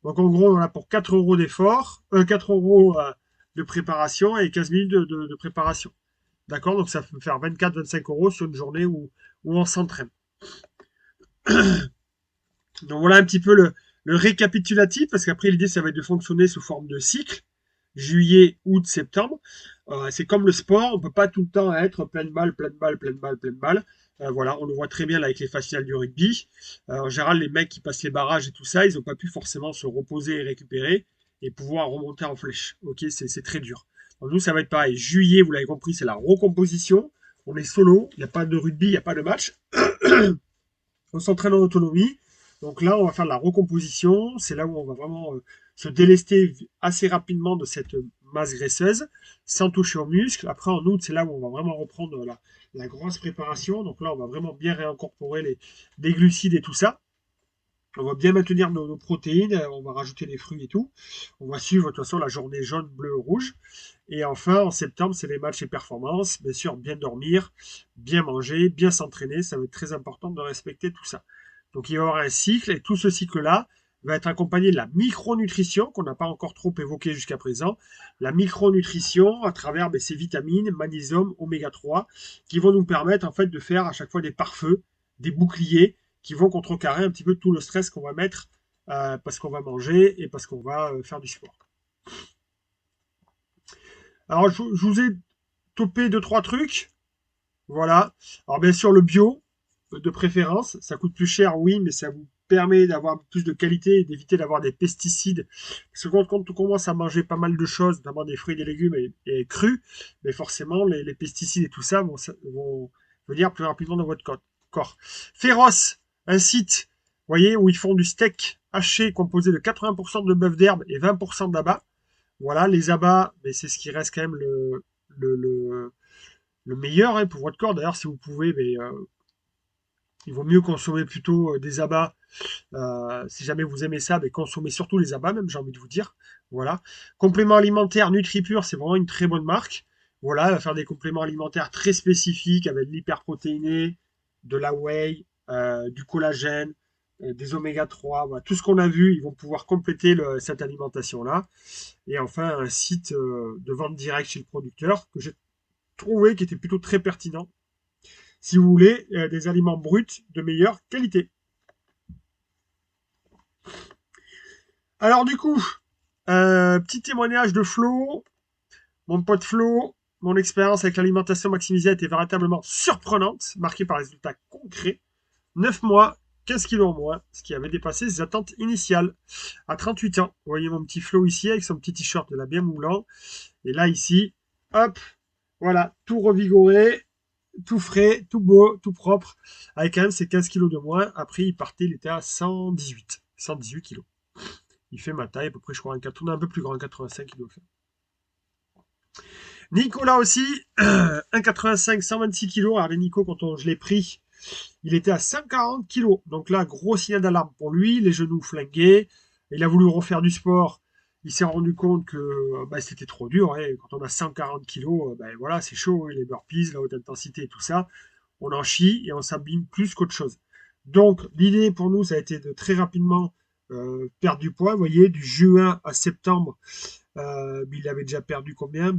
Donc en gros, on a pour 4 euros d'effort, 4 euros de préparation et 15 minutes de préparation. D'accord? Donc ça peut faire 24-25 euros sur une journée où on s'entraîne. Donc voilà un petit peu le récapitulatif, parce qu'après l'idée ça va être de fonctionner sous forme de cycle, juillet, août, septembre. C'est comme le sport, on peut pas tout le temps être plein de balles, plein de balles, plein de balles, plein de balles. Voilà, on le voit très bien là, avec les phases finales du rugby. En général, les mecs qui passent les barrages et tout ça, ils n'ont pas pu forcément se reposer et récupérer et pouvoir remonter en flèche. Ok, c'est très dur. Donc nous, ça va être pareil. Juillet, vous l'avez compris, c'est la recomposition. On est solo, il n'y a pas de rugby, il n'y a pas de match. On s'entraîne en autonomie. Donc là, on va faire de la recomposition. C'est là où on va vraiment se délester assez rapidement de cette masse graisseuse sans toucher aux muscles. Après, en août, c'est là où on va vraiment reprendre la grosse préparation. Donc là, on va vraiment bien réincorporer les glucides et tout ça. On va bien maintenir nos protéines, on va rajouter les fruits et tout. On va suivre de toute façon la journée jaune, bleu, rouge. Et enfin, en septembre, c'est les matchs et performances. Bien sûr, bien dormir, bien manger, bien s'entraîner. Ça va être très important de respecter tout ça. Donc, il va y avoir un cycle, et tout ce cycle-là va être accompagné de la micronutrition, qu'on n'a pas encore trop évoqué jusqu'à présent. La micronutrition à travers ces vitamines, magnésium, oméga 3, qui vont nous permettre en fait de faire à chaque fois des pare-feux, des boucliers, qui vont contrecarrer un petit peu tout le stress qu'on va mettre parce qu'on va manger et parce qu'on va faire du sport. Alors, je vous ai topé deux, trois trucs. Voilà. Alors, bien sûr, le bio, de préférence. Ça coûte plus cher, oui, mais ça vous permet d'avoir plus de qualité et d'éviter d'avoir des pesticides. Parce que quand on commence à manger pas mal de choses, notamment des fruits et des légumes et crus, mais forcément, les pesticides et tout ça vont venir plus rapidement dans votre corps. Féroce, un site, vous voyez, où ils font du steak haché composé de 80% de bœuf d'herbe et 20% d'abats. Voilà, les abats, mais c'est ce qui reste quand même le, le, le meilleur hein, pour votre corps. D'ailleurs, si vous pouvez, il vaut mieux consommer plutôt des abats. Si jamais vous aimez ça, mais consommez surtout les abats, même, j'ai envie de vous dire. Voilà. Complément alimentaire NutriPure, c'est vraiment une très bonne marque. Voilà, elle va faire des compléments alimentaires très spécifiques avec de l'hyperprotéiné, de la whey, du collagène, des oméga 3, voilà. Tout ce qu'on a vu, ils vont pouvoir compléter cette alimentation-là. Et enfin, un site de vente directe chez le producteur que j'ai trouvé qui était plutôt très pertinent si vous voulez des aliments bruts de meilleure qualité. Alors du coup, petit témoignage de Flo, mon pote Flo, mon expérience avec l'alimentation maximisée a été véritablement surprenante, marquée par des résultats concrets. 9 mois, 15 kilos en moins, ce qui avait dépassé ses attentes initiales. À 38 ans, vous voyez mon petit Flo ici avec son petit t-shirt de la bien moulant. Et là ici, hop, voilà, tout revigoré, tout frais, tout beau, tout propre, avec quand même ses 15 kilos de moins. Après, il partait, il était à 118 kilos. Il fait ma taille, à peu près, je crois, on est un peu plus grand, 1,85 il doit faire. Nicolas aussi, 1,85, 126 kilos. Alors, les Nico, je l'ai pris, il était à 140 kilos. Donc là, gros signal d'alarme pour lui, les genoux flingués. Il a voulu refaire du sport. Il s'est rendu compte que c'était trop dur. Hein. Quand on a 140 kilos, voilà, c'est chaud. Hein. Les burpees, la haute intensité et tout ça, on en chie et on s'abîme plus qu'autre chose. Donc, l'idée pour nous, ça a été de très rapidement perdre du poids. Vous voyez, du juin à septembre, il avait déjà perdu combien?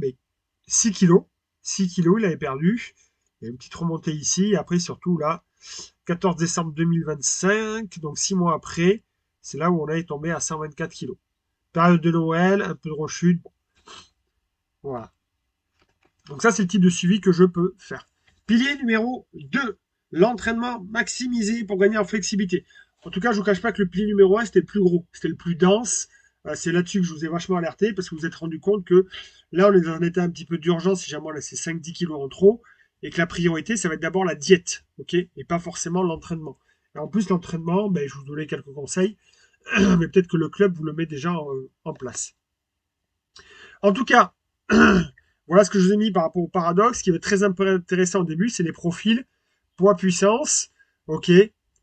6 kilos. 6 kilos, il avait perdu. Il y a une petite remontée ici. Et après, surtout là, 14 décembre 2025, donc 6 mois après, c'est là où on est tombé à 124 kilos. Période de Noël, un peu de rechute. Bon, voilà. Donc ça, c'est le type de suivi que je peux faire. Pilier numéro 2, l'entraînement maximisé pour gagner en flexibilité. En tout cas, je ne vous cache pas que le pilier numéro 1, c'était le plus gros, c'était le plus dense. C'est là-dessus que je vous ai vachement alerté parce que vous vous êtes rendu compte que là, on est dans un état un petit peu d'urgence si jamais on a ces 5-10 kilos en trop et que la priorité, ça va être d'abord la diète, ok, et pas forcément l'entraînement. Et en plus, l'entraînement, je vous donnais quelques conseils, mais peut-être que le club vous le met déjà en place. En tout cas, voilà ce que je vous ai mis par rapport au paradoxe. Ce qui est très intéressant au début, c'est les profils poids-puissance, ok,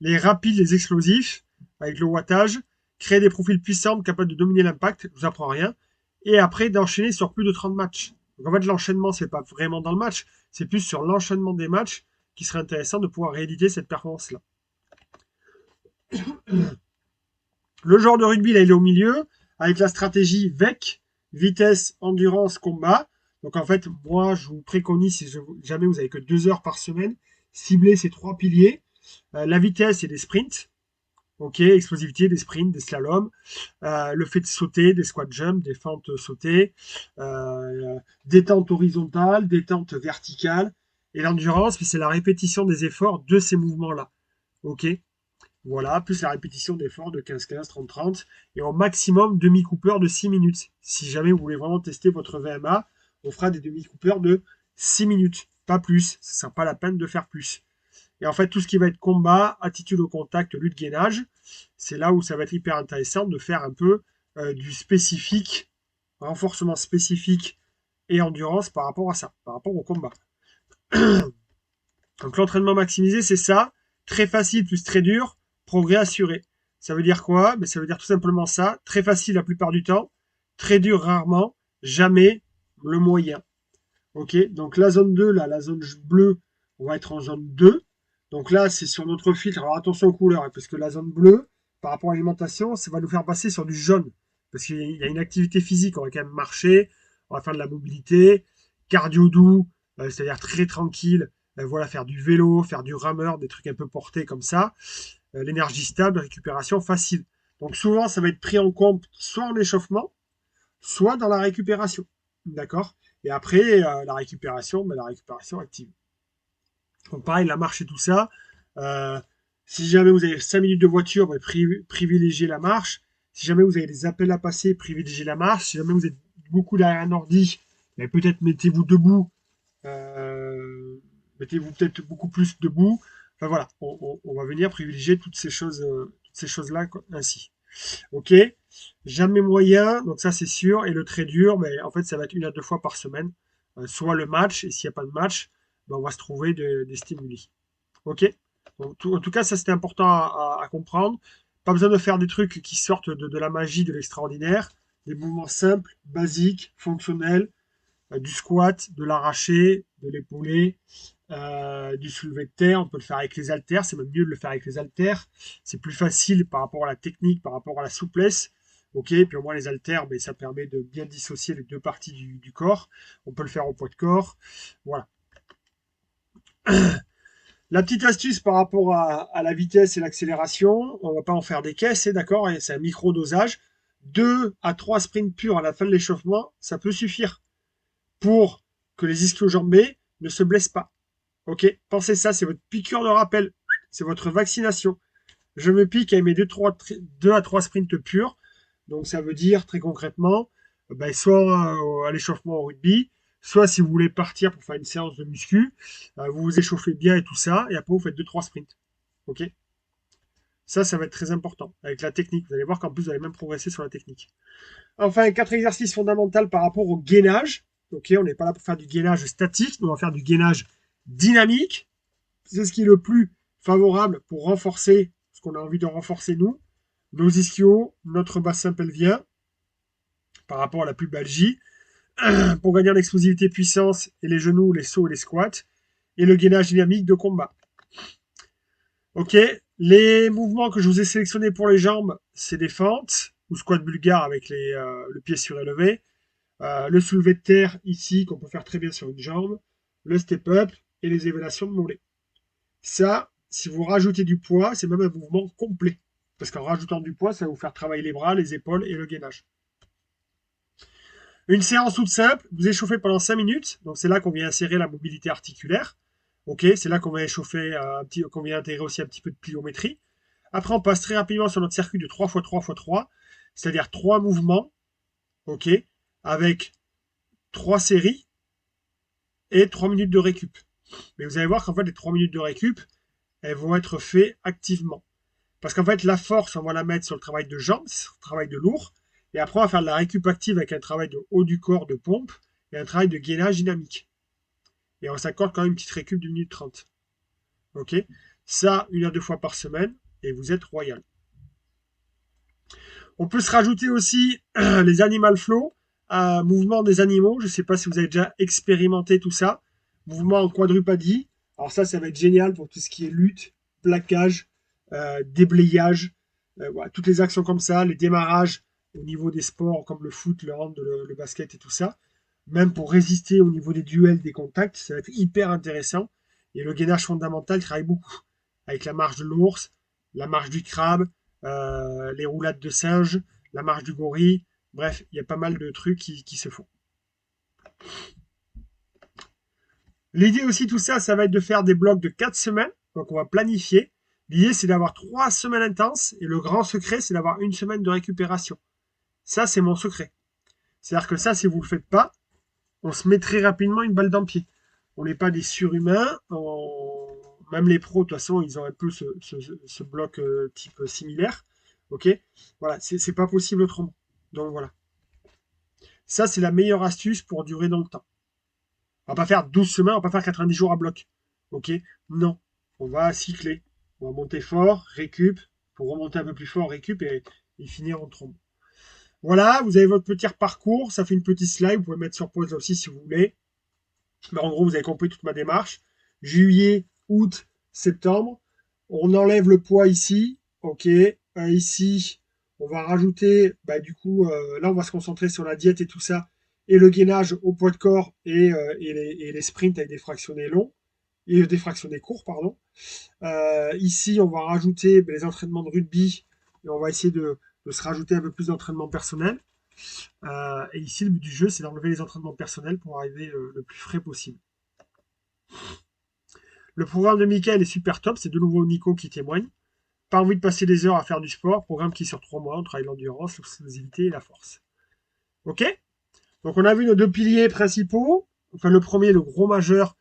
les rapides, les explosifs, avec le wattage, créer des profils puissants capables de dominer l'impact, je vous apprends rien, et après d'enchaîner sur plus de 30 matchs. Donc en fait, l'enchaînement, c'est pas vraiment dans le match, c'est plus sur l'enchaînement des matchs qui serait intéressant de pouvoir rééditer cette performance-là. Le joueur de rugby, là, il est au milieu, avec la stratégie VEC, vitesse, endurance, combat. Donc, en fait, moi, je vous préconise, si jamais vous avez que 2 heures par semaine, cibler ces 3 piliers. La vitesse et des sprints. Ok, explosivité, des sprints, des slaloms. Le fait de sauter, des squat jumps, des fentes sautées. Détente horizontale, détente verticale. Et l'endurance, c'est la répétition des efforts de ces mouvements-là. Ok, voilà, plus la répétition d'efforts de 15-15, 30-30. Et au maximum, demi-coupeur de 6 minutes. Si jamais vous voulez vraiment tester votre VMA, on fera des demi-coupeurs de 6 minutes. Pas plus. Ce ne sera pas la peine de faire plus. Et en fait, tout ce qui va être combat, attitude au contact, lutte, gainage, c'est là où ça va être hyper intéressant de faire un peu du spécifique, renforcement spécifique et endurance par rapport à ça, par rapport au combat. Donc l'entraînement maximisé, c'est ça. Très facile plus très dur, progrès assuré. Ça veut dire quoi? Ça veut dire tout simplement ça. Très facile la plupart du temps, très dur rarement, jamais le moyen. Ok, donc la zone 2, là, la zone bleue, on va être en zone 2. Donc là, c'est sur notre filtre. Alors attention aux couleurs, hein, parce que la zone bleue, par rapport à l'alimentation, ça va nous faire passer sur du jaune. Parce qu'il y a une activité physique, on va quand même marcher, on va faire de la mobilité, cardio doux, c'est-à-dire très tranquille, voilà, faire du vélo, faire du rameur, des trucs un peu portés comme ça. L'énergie stable, récupération facile. Donc souvent, ça va être pris en compte soit en échauffement, soit dans la récupération. D'accord? Et après, la récupération active. Donc pareil, la marche et tout ça. Si jamais vous avez 5 minutes de voiture, privilégiez la marche. Si jamais vous avez des appels à passer, privilégiez la marche. Si jamais vous êtes beaucoup derrière un ordi, peut-être mettez-vous debout. Mettez-vous peut-être beaucoup plus debout. Enfin voilà, on va venir privilégier toutes ces choses-là ainsi. Ok, jamais moyen, donc ça c'est sûr. Et le très dur, en fait, ça va être 1 à 2 fois par semaine. Soit le match, et s'il n'y a pas de match, on va se trouver des stimuli. Ok, donc, en tout cas, ça c'était important à comprendre. Pas besoin de faire des trucs qui sortent de la magie, de l'extraordinaire. Des mouvements simples, basiques, fonctionnels, du squat, de l'arraché, de l'épaulé, du soulevé de terre. On peut le faire avec les haltères, c'est même mieux de le faire avec les haltères. C'est plus facile par rapport à la technique, par rapport à la souplesse. Ok, puis au moins les haltères, ça permet de bien dissocier les deux parties du corps. On peut le faire au poids de corps. Voilà. La petite astuce par rapport à la vitesse et l'accélération, on ne va pas en faire des caisses, d'accord, c'est un micro-dosage. 2 à 3 sprints purs à la fin de l'échauffement, ça peut suffire pour que les ischio-jambés ne se blessent pas. Ok, pensez ça, c'est votre piqûre de rappel, c'est votre vaccination. Je me pique avec mes 2 à 3 sprints purs, donc ça veut dire très concrètement, soit à l'échauffement au rugby, soit si vous voulez partir pour faire une séance de muscu, vous vous échauffez bien et tout ça, et après vous faites 2-3 sprints. Ok, ça va être très important avec la technique. Vous allez voir qu'en plus vous allez même progresser sur la technique. Enfin, 4 exercices fondamentaux par rapport au gainage. Ok, on n'est pas là pour faire du gainage statique, mais on va faire du gainage dynamique. C'est ce qui est le plus favorable pour renforcer ce qu'on a envie de renforcer nous, nos ischios, notre bassin pelvien, par rapport à la pubalgie, pour gagner en explosivité, puissance, et les genoux, les sauts et les squats, et le gainage dynamique de combat. Ok, les mouvements que je vous ai sélectionnés pour les jambes, c'est des fentes, ou squat bulgare avec le pied surélevé, le soulevé de terre ici, qu'on peut faire très bien sur une jambe, le step-up et les élévations de mollets. Ça, si vous rajoutez du poids, c'est même un mouvement complet. Parce qu'en rajoutant du poids, ça va vous faire travailler les bras, les épaules et le gainage. Une séance toute simple, vous échauffez pendant 5 minutes. Donc c'est là qu'on vient insérer la mobilité articulaire. Ok, c'est là qu'on va échauffer qu'on vient intégrer aussi un petit peu de pliométrie. Après, on passe très rapidement sur notre circuit de 3x3x3, c'est-à-dire 3 mouvements, ok, avec 3 séries et 3 minutes de récup. Mais vous allez voir qu'en fait, les 3 minutes de récup, elles vont être faites activement. Parce qu'en fait, la force, on va la mettre sur le travail de jambes, sur le travail de lourd. Et après, on va faire de la récup active avec un travail de haut du corps, de pompe, et un travail de gainage dynamique. Et on s'accorde quand même une petite récup d'une minute 30. Ok, ça, 1 à 2 fois par semaine, et vous êtes royal. On peut se rajouter aussi les animal flow, mouvement des animaux. Je ne sais pas si vous avez déjà expérimenté tout ça. Mouvement en quadrupadie, Alors ça va être génial pour tout ce qui est lutte, plaquage, déblayage, voilà, toutes les actions comme ça, les démarrages au niveau des sports comme le foot, le hand, le basket et tout ça. Même pour résister au niveau des duels, des contacts, ça va être hyper intéressant. Et le gainage fondamental travaille beaucoup. Avec la marche de l'ours, la marche du crabe, les roulades de singe, la marche du gorille. Bref, il y a pas mal de trucs qui se font. L'idée aussi, tout ça, ça va être de faire des blocs de 4 semaines. Donc, on va planifier. L'idée, c'est d'avoir 3 semaines intenses. Et le grand secret, c'est d'avoir une semaine de récupération. Ça, c'est mon secret. C'est-à-dire que ça, si vous ne le faites pas, on se met très rapidement une balle dans le pied. On n'est pas des surhumains. Même les pros, de toute façon, ils ont un peu ce bloc type similaire. Ok. Voilà, c'est pas possible autrement. Donc voilà. Ça, c'est la meilleure astuce pour durer dans le temps. On va pas faire 12 semaines, on va pas faire 90 jours à bloc. Ok. Non. On va cycler. On va monter fort, récup, pour remonter un peu plus fort, récup et finir en trombe. Voilà, vous avez votre petit parcours, ça fait une petite slide, vous pouvez mettre sur pause là aussi si vous voulez. Mais en gros, vous avez compris toute ma démarche. Juillet, août, septembre. On enlève le poids ici. Ok. Ici, on va rajouter, du coup, là, on va se concentrer sur la diète et tout ça. Et le gainage au poids de corps et les sprints avec des fractionnés longs. Et des fractionnés courts, pardon. Ici, on va rajouter les entraînements de rugby. Et on va essayer de se rajouter un peu plus d'entraînement personnel. Et ici, le but du jeu, c'est d'enlever les entraînements personnels pour arriver le plus frais possible. Le programme de Mickaël est super top, c'est de nouveau Nico qui témoigne. Pas envie de passer des heures à faire du sport, programme qui sur 3 mois, on travaille l'endurance, l'explosivité et la force. Ok. Donc on a vu nos 2 piliers principaux. Enfin le premier, le gros majeur,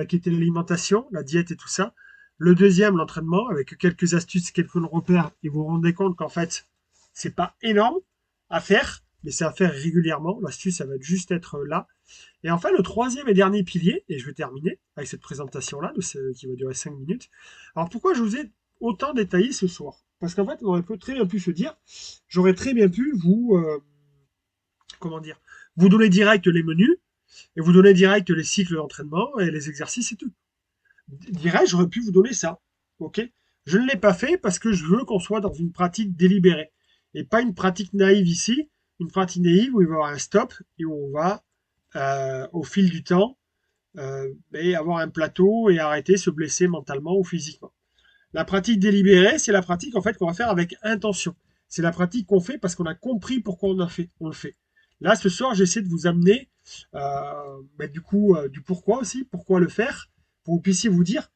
qui était l'alimentation, la diète et tout ça. Le deuxième, l'entraînement, avec quelques astuces, quelques repères, et vous vous rendez compte qu'en fait, c'est pas énorme à faire, mais c'est à faire régulièrement. L'astuce, ça va juste être là. Et enfin, le troisième et dernier pilier, et je vais terminer avec cette présentation-là, qui va durer 5 minutes. Alors pourquoi je vous ai autant détaillé ce soir? Parce qu'en fait, on aurait très bien pu se dire, j'aurais très bien pu comment dire, vous donner direct les menus, et vous donner direct les cycles d'entraînement, et les exercices et tout. Direct, j'aurais pu vous donner ça. Ok. Je ne l'ai pas fait parce que je veux qu'on soit dans une pratique délibérée. Et pas une pratique naïve ici, une pratique naïve où il va y avoir un stop et où on va, au fil du temps, et avoir un plateau et arrêter, se blesser mentalement ou physiquement. La pratique délibérée, c'est la pratique en fait qu'on va faire avec intention. C'est la pratique qu'on fait parce qu'on a compris pourquoi on le fait. Là, ce soir, j'essaie de vous amener du pourquoi aussi, pourquoi le faire, pour que vous puissiez vous dire,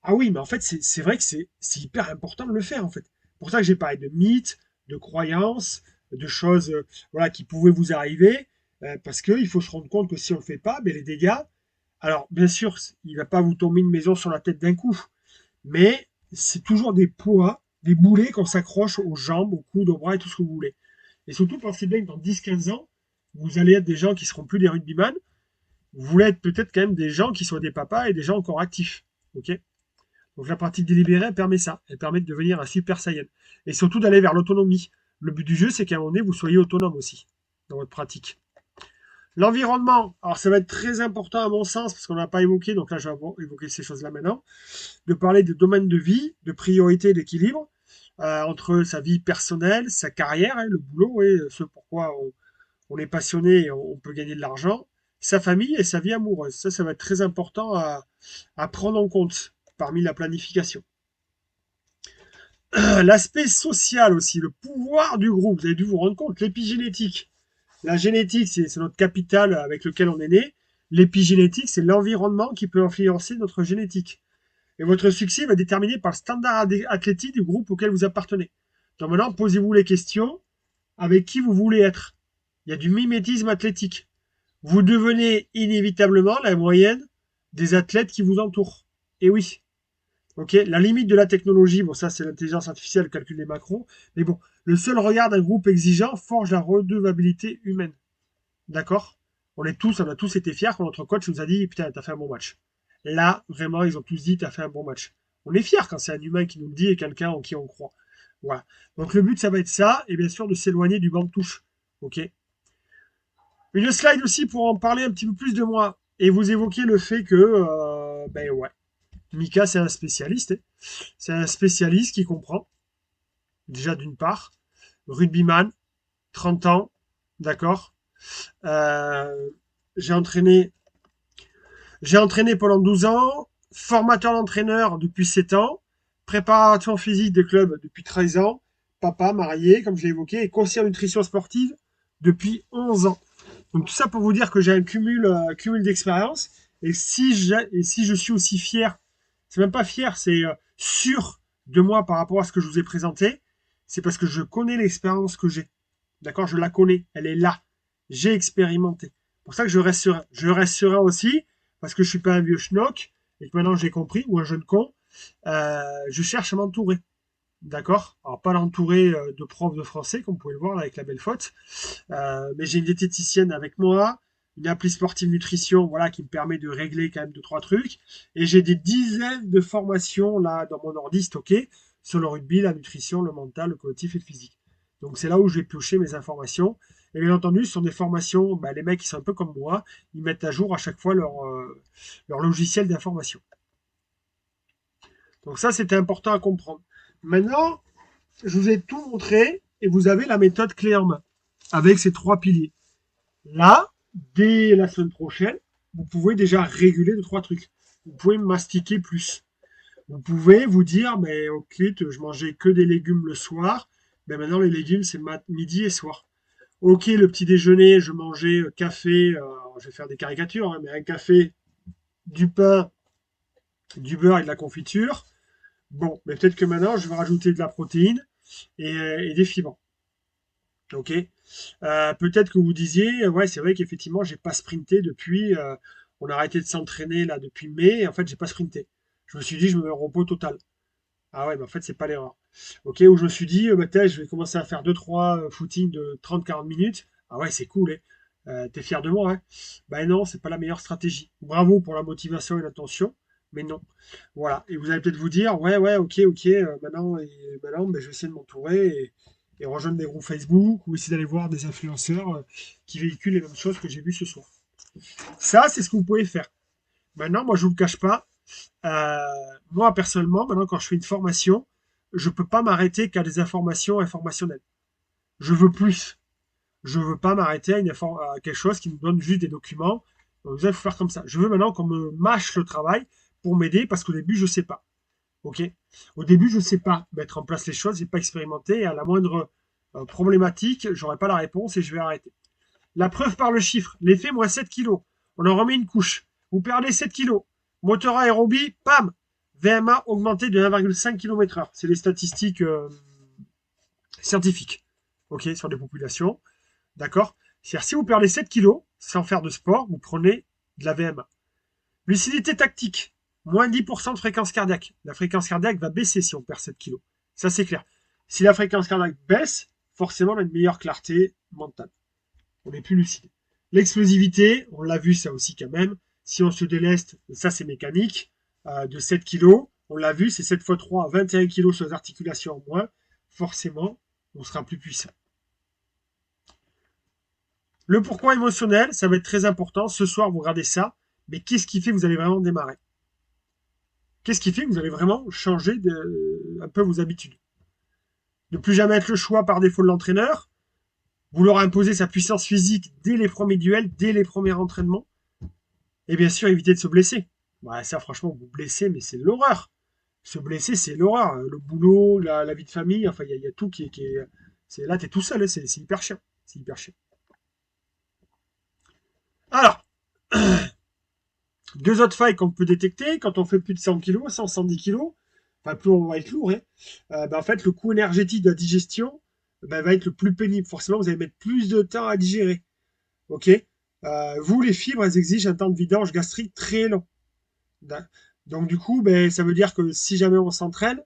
ah oui, mais en fait, c'est vrai que c'est hyper important de le faire en fait. Pour ça que j'ai parlé de mythes, de croyances, de choses voilà, qui pouvaient vous arriver, parce qu'il faut se rendre compte que si on ne le fait pas, les dégâts, alors bien sûr, il ne va pas vous tomber une maison sur la tête d'un coup, mais c'est toujours des poids, des boulets qu'on s'accroche aux jambes, aux coudes, aux bras et tout ce que vous voulez. Et surtout, pensez bien que dans 10-15 ans, vous allez être des gens qui seront plus des rugbyman. Vous voulez être peut-être quand même des gens qui soient des papas et des gens encore actifs. Ok. Donc la pratique délibérée, elle permet ça. Elle permet de devenir un super saiyan. Et surtout d'aller vers l'autonomie. Le but du jeu, c'est qu'à un moment donné, vous soyez autonome aussi dans votre pratique. L'environnement, alors ça va être très important à mon sens, parce qu'on n'a pas évoqué, donc là je vais évoquer ces choses-là maintenant, de parler de domaine de vie, de priorité, d'équilibre, entre sa vie personnelle, sa carrière, hein, le boulot, et ce pourquoi on est passionné et on peut gagner de l'argent, sa famille et sa vie amoureuse. Ça va être très important à prendre en compte parmi la planification. L'aspect social aussi, le pouvoir du groupe, vous avez dû vous rendre compte, l'épigénétique. La génétique, c'est notre capital avec lequel on est né. L'épigénétique, c'est l'environnement qui peut influencer notre génétique. Et votre succès va être déterminé par le standard athlétique du groupe auquel vous appartenez. Donc maintenant, posez-vous les questions avec qui vous voulez être. Il y a du mimétisme athlétique. Vous devenez inévitablement la moyenne des athlètes qui vous entourent. Et oui. Ok, la limite de la technologie, bon ça c'est l'intelligence artificielle, le calcul des macros, mais bon, le seul regard d'un groupe exigeant forge la redevabilité humaine. D'accord. On a tous été fiers quand notre coach nous a dit putain, t'as fait un bon match. Là, vraiment, ils ont tous dit t'as fait un bon match. On est fiers quand c'est un humain qui nous le dit et quelqu'un en qui on croit. Voilà. Donc le but, ça va être ça, et bien sûr de s'éloigner du banc de touche. Ok. Une slide aussi pour en parler un petit peu plus de moi. Et vous évoquez le fait que, ouais, Mika, c'est un spécialiste. C'est un spécialiste qui comprend, déjà d'une part, rugbyman, 30 ans, d'accord. Euh, j'ai entraîné, j'ai entraîné pendant 12 ans, formateur d'entraîneur depuis 7 ans, préparation physique des clubs depuis 13 ans, papa marié, comme je l'ai évoqué, et conseiller en nutrition sportive depuis 11 ans. Donc tout ça pour vous dire que j'ai un cumul d'expérience. Et si je suis aussi fier, c'est même pas fier, c'est sûr de moi par rapport à ce que je vous ai présenté, c'est parce que je connais l'expérience que j'ai. D'accord. Je la connais, elle est là. J'ai expérimenté. C'est pour ça que je reste serein. Je reste serein aussi, parce que je suis pas un vieux schnock, et que maintenant j'ai compris, ou un jeune con, je cherche à m'entourer. D'accord. Alors pas l'entourer de profs de français, comme vous pouvez le voir là, avec la belle faute. Mais j'ai une diététicienne avec moi, une appli sportive nutrition, voilà, qui me permet de régler quand même deux, trois trucs. Et j'ai des dizaines de formations là dans mon ordi stockées sur le rugby, la nutrition, le mental, le collectif et le physique. Donc c'est là où je vais piocher mes informations. Et bien entendu, ce sont des formations, bah, les mecs qui sont un peu comme moi, ils mettent à jour à chaque fois leur logiciel d'information. Donc ça, c'était important à comprendre. Maintenant, je vous ai tout montré et vous avez la méthode clé en main avec ces trois piliers. Là, dès la semaine prochaine, vous pouvez déjà réguler deux, trois trucs. Vous pouvez mastiquer plus. Vous pouvez vous dire, mais ok, je mangeais que des légumes le soir. Mais maintenant, les légumes, c'est midi et soir. Ok, le petit déjeuner, je mangeais café, je vais faire des caricatures, hein, mais un café, du pain, du beurre et de la confiture. Bon, mais peut-être que maintenant, je vais rajouter de la protéine et des fibres. Ok. Peut-être que vous disiez, ouais, c'est vrai qu'effectivement, j'ai pas sprinté depuis. On a arrêté de s'entraîner là depuis mai, et en fait, j'ai pas sprinté. Je me suis dit, je me mets au repos total. Ah ouais, mais en fait, c'est pas l'erreur. Ok, où je me suis dit, bah, je vais commencer à faire deux trois footings de 30-40 minutes. Ah ouais, c'est cool, hein. T'es fier de moi, hein? Ben non, c'est pas la meilleure stratégie. Bravo pour la motivation et l'attention, mais non. Voilà. Et vous allez peut-être vous dire, ouais, ouais, ok, maintenant, ben, je vais essayer de m'entourer et rejoindre des groupes Facebook ou essayer d'aller voir des influenceurs qui véhiculent les mêmes choses que j'ai vues ce soir. Ça, c'est ce que vous pouvez faire. Maintenant, moi, je vous le cache pas. Euh, moi, personnellement, maintenant, quand je fais une formation, je peux pas m'arrêter qu'à des informations informationnelles. Je veux plus. Je veux pas m'arrêter à quelque chose qui me donne juste des documents. Donc, il faut faire comme ça. Je veux maintenant qu'on me mâche le travail pour m'aider parce qu'au début, je sais pas. Ok. Au début, je sais pas mettre en place les choses, j'ai pas expérimenté. Et à la moindre problématique, j'aurai pas la réponse et je vais arrêter. La preuve par le chiffre. L'effet moins 7 kilos. On en remet une couche. Vous perdez 7 kilos. Moteur aérobie, pam. VMA augmenté de 1,5 km/h. C'est les statistiques scientifiques. Ok, sur les populations. D'accord. C'est-à-dire, si vous perdez 7 kilos sans faire de sport, vous prenez de la VMA. Lucidité tactique, moins 10% de fréquence cardiaque. La fréquence cardiaque va baisser si on perd 7 kilos. Ça, c'est clair. Si la fréquence cardiaque baisse, forcément, on a une meilleure clarté mentale. On est plus lucide. L'explosivité, on l'a vu ça aussi quand même. Si on se déleste, ça c'est mécanique, de 7 kilos, on l'a vu, c'est 7 x 3, 21 kilos sur les articulations en moins. Forcément, on sera plus puissant. Le pourquoi émotionnel, ça va être très important. Ce soir, vous regardez ça. Mais qu'est-ce qui fait que vous allez vraiment démarrer? Qu'est-ce qui fait que vous allez vraiment changer un peu vos habitudes? Ne plus jamais être le choix par défaut de l'entraîneur. Vouloir imposer sa puissance physique dès les premiers duels, dès les premiers entraînements. Et bien sûr, éviter de se blesser. Bah, ça, franchement, vous blessez, mais c'est l'horreur. Se blesser, c'est l'horreur. Le boulot, la vie de famille, enfin, il y a tout qui est. Là, t'es tout seul, c'est hyper chiant. C'est hyper chiant. Alors, deux autres failles qu'on peut détecter quand on fait plus de 100 kg, 100, 110 kg, enfin, plus on va être lourd, hein, en fait, le coût énergétique de la digestion va être le plus pénible. Forcément, vous allez mettre plus de temps à digérer. Ok. Vous, les fibres, elles exigent un temps de vidange gastrique très long. Donc, du coup, ça veut dire que si jamais on s'entraîne,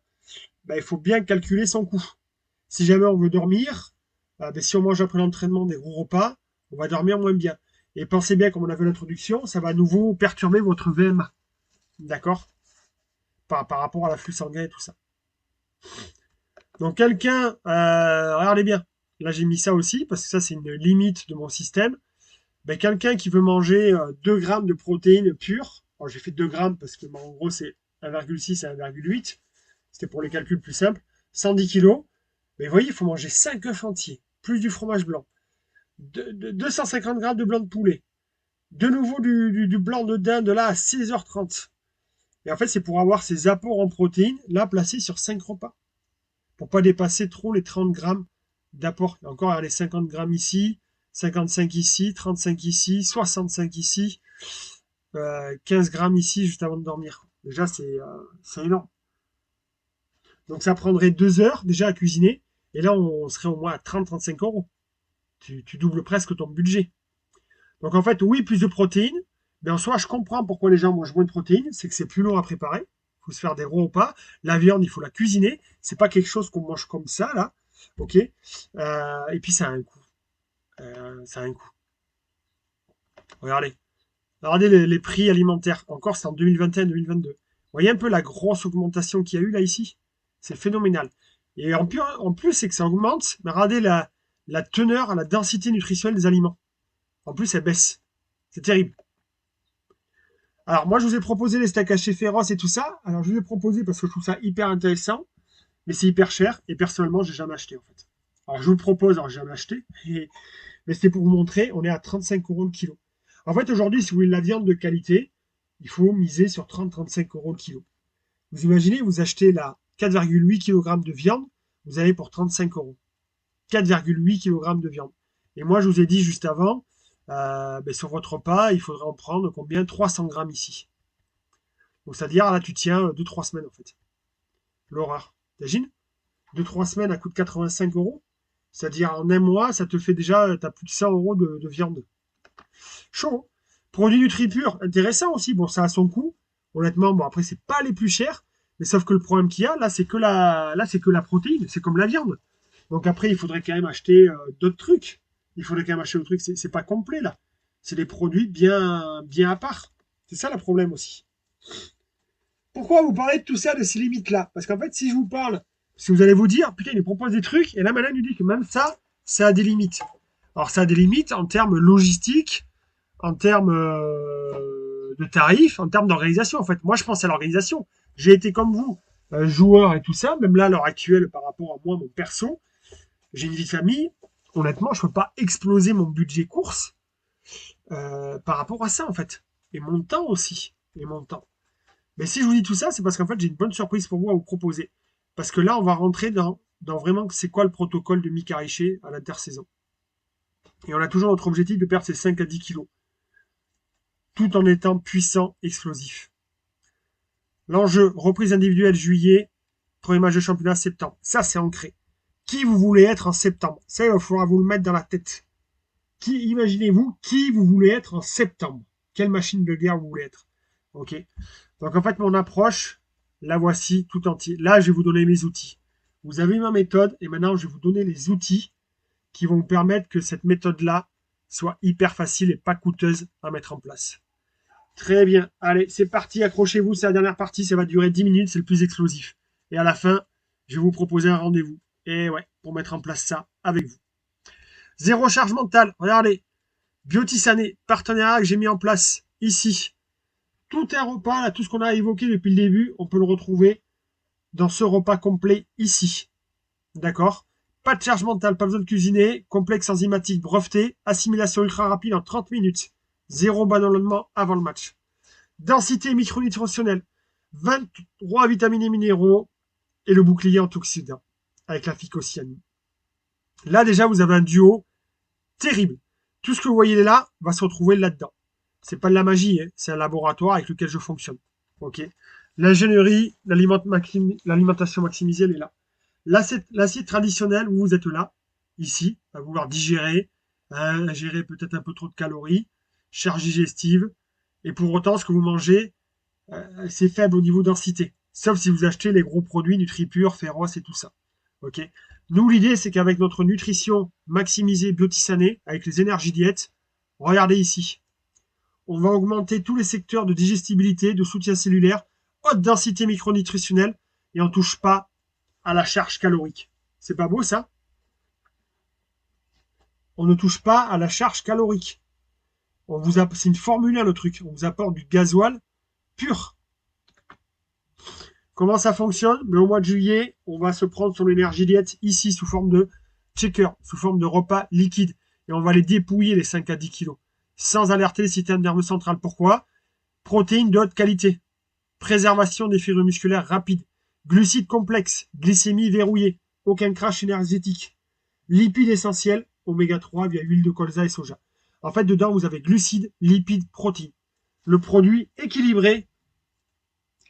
il faut bien calculer son coût. Si jamais on veut dormir, si on mange après l'entraînement des gros repas, on va dormir moins bien. Et pensez bien, comme on a vu l'introduction, ça va à nouveau perturber votre VMA. D'accord. Par rapport à l'afflux sanguin et tout ça. Donc quelqu'un, regardez bien, là j'ai mis ça aussi, parce que ça c'est une limite de mon système. Quelqu'un qui veut manger 2 grammes de protéines pures, alors j'ai fait 2 grammes parce que en gros c'est 1,6 et 1,8. C'était pour les calculs plus simples. 110 kilos. Mais vous voyez, il faut manger 5 œufs entiers, plus du fromage blanc. 250 grammes de blanc de poulet. De nouveau du blanc de dinde là à 16h30. Et en fait, c'est pour avoir ces apports en protéines, là, placés sur 5 repas. Pour pas dépasser trop les 30 grammes d'apport. Et encore, les 50 grammes ici, 55 ici, 35 ici, 65 ici, 15 grammes ici juste avant de dormir. Déjà, c'est énorme. Donc, ça prendrait 2 heures déjà à cuisiner. Et là, on serait au moins à 30-35 euros. Tu doubles presque ton budget. Donc, en fait, oui, plus de protéines. Mais en soi, je comprends pourquoi les gens mangent moins de protéines. C'est que c'est plus long à préparer. Il faut se faire des gros repas. La viande, il faut la cuisiner. C'est pas quelque chose qu'on mange comme ça, là. OK. Et puis, ça a un coût. Ça a un coût. Regardez. Regardez les prix alimentaires. Encore, c'est en 2021-2022. Vous voyez un peu la grosse augmentation qu'il y a eu là, ici? C'est phénoménal. Et en plus, c'est que ça augmente. Mais regardez la teneur, la densité nutritionnelle des aliments. En plus, elle baisse. C'est terrible. Alors, moi, je vous ai proposé les steaks hachés féroces et tout ça. Alors, je vous ai proposé parce que je trouve ça hyper intéressant. Mais c'est hyper cher. Et personnellement, j'ai jamais acheté, en fait. Alors, je vous le propose, alors j'ai jamais acheté. Mais c'était pour vous montrer, on est à 35 euros le kilo. En fait, aujourd'hui, si vous voulez de la viande de qualité, il faut miser sur 30-35 euros le kilo. Vous imaginez, vous achetez là 4,8 kg de viande, vous avez pour 35 euros. 4,8 kg de viande. Et moi, je vous ai dit juste avant, sur votre repas, il faudrait en prendre combien? 300 grammes ici. Donc, c'est-à-dire, là, tu tiens 2-3 semaines, en fait. L'horreur. T'imagines? 2-3 semaines à coût de 85 euros. C'est-à-dire, en un mois, ça te fait déjà, tu as plus de 100 euros de viande. Chaud. Produit NutriPure, intéressant aussi. Bon, ça a son coût. Honnêtement, bon, après, c'est pas les plus chers. Mais sauf que le problème qu'il y a, là, c'est que la protéine. C'est comme la viande. Donc après, il faudrait quand même acheter d'autres trucs. Il faudrait quand même acheter d'autres trucs. C'est pas complet, là. C'est des produits bien à part. C'est ça le problème aussi. Pourquoi vous parlez de tout ça, de ces limites-là? Parce qu'en fait, si je vous parle, si vous allez vous dire, putain, il nous propose des trucs, et là, maintenant, il nous dit que même ça a des limites. Alors, ça a des limites en termes logistiques, en termes de tarifs, en termes d'organisation. En fait, moi, je pense à l'organisation. J'ai été comme vous, joueur et tout ça, même là, à l'heure actuelle, par rapport à moi, mon perso, j'ai une vie de famille. Honnêtement, je ne peux pas exploser mon budget course par rapport à ça, en fait. Et mon temps aussi. Et mon temps. Mais si je vous dis tout ça, c'est parce qu'en fait, j'ai une bonne surprise pour vous à vous proposer. Parce que là, on va rentrer dans vraiment c'est quoi le protocole de Mika Richer à l'intersaison. Et on a toujours notre objectif de perdre ces 5 à 10 kilos. Tout en étant puissant, explosif. L'enjeu, reprise individuelle juillet, premier match de championnat septembre. Ça, c'est ancré. Qui vous voulez être en septembre? Ça, il va falloir vous le mettre dans la tête. Imaginez-vous, qui vous voulez être en septembre? Quelle machine de guerre vous voulez être? Ok. Donc en fait, mon approche, la voici tout entière. Là, je vais vous donner mes outils. Vous avez ma méthode et maintenant, je vais vous donner les outils qui vont vous permettre que cette méthode-là soit hyper facile et pas coûteuse à mettre en place. Très bien. Allez, c'est parti. Accrochez-vous. C'est la dernière partie. Ça va durer 10 minutes. C'est le plus explosif. Et à la fin, je vais vous proposer un rendez-vous. Et ouais, pour mettre en place ça avec vous. Zéro charge mentale. Regardez. Biotisané, partenariat que j'ai mis en place ici. Tout un repas, là, tout ce qu'on a évoqué depuis le début, on peut le retrouver dans ce repas complet ici. D'accord? Pas de charge mentale, pas besoin de cuisiner, complexe enzymatique breveté, assimilation ultra rapide en 30 minutes. Zéro ballonnement avant le match. Densité micronutritionnelle, 23 vitamines et minéraux et le bouclier antioxydant avec la phycocyanine. Là déjà, vous avez un duo terrible. Tout ce que vous voyez là va se retrouver là-dedans. C'est pas de la magie, hein, c'est un laboratoire avec lequel je fonctionne. Ok. L'ingénierie, l'alimentation maximisée, elle est là. L'assiette traditionnelle, vous êtes là, ici, à vouloir digérer, ingérer peut-être un peu trop de calories, charge digestive, et pour autant, ce que vous mangez, c'est faible au niveau densité. Sauf si vous achetez les gros produits NutriPure, Féroce et tout ça. Ok. Nous, l'idée, c'est qu'avec notre nutrition maximisée, biotisanée, avec les énergies diètes, regardez ici. On va augmenter tous les secteurs de digestibilité, de soutien cellulaire, haute densité micronutritionnelle, et on ne touche pas à la charge calorique. C'est pas beau, ça? On ne touche pas à la charge calorique. C'est une formule, le truc. On vous apporte du gasoil pur. Comment ça fonctionne? Mais au mois de juillet, on va se prendre son énergie diète ici sous forme de shaker, sous forme de repas liquides. Et on va les dépouiller, les 5 à 10 kilos, sans alerter le système nerveux central. Pourquoi? Protéines de haute qualité, préservation des fibres musculaires rapides, glucides complexes, glycémie verrouillée, aucun crash énergétique, lipides essentiels, oméga 3 via huile de colza et soja. En fait, dedans, vous avez glucides, lipides, protéines. Le produit équilibré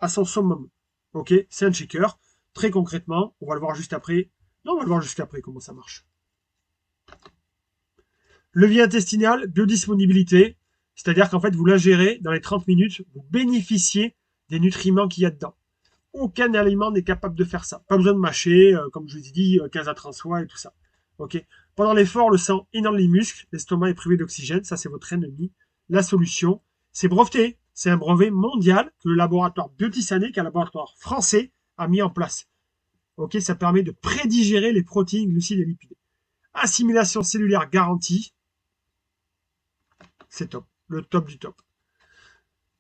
à son summum. Ok, c'est un shaker. Très concrètement, on va le voir juste après. Non, on va le voir juste après comment ça marche. Levier intestinal, biodisponibilité, c'est-à-dire qu'en fait, vous l'ingérez dans les 30 minutes, vous bénéficiez des nutriments qu'il y a dedans. Aucun aliment n'est capable de faire ça. Pas besoin de mâcher, comme je vous ai dit, 15 à 30 fois et tout ça. Ok. Pendant l'effort, le sang inonde les muscles, l'estomac est privé d'oxygène, ça c'est votre ennemi. La solution, c'est breveté. C'est un brevet mondial que le laboratoire Biotissané, qui est un laboratoire français, a mis en place. Ok, ça permet de prédigérer les protéines, glucides et lipides. Assimilation cellulaire garantie. C'est top. Le top du top.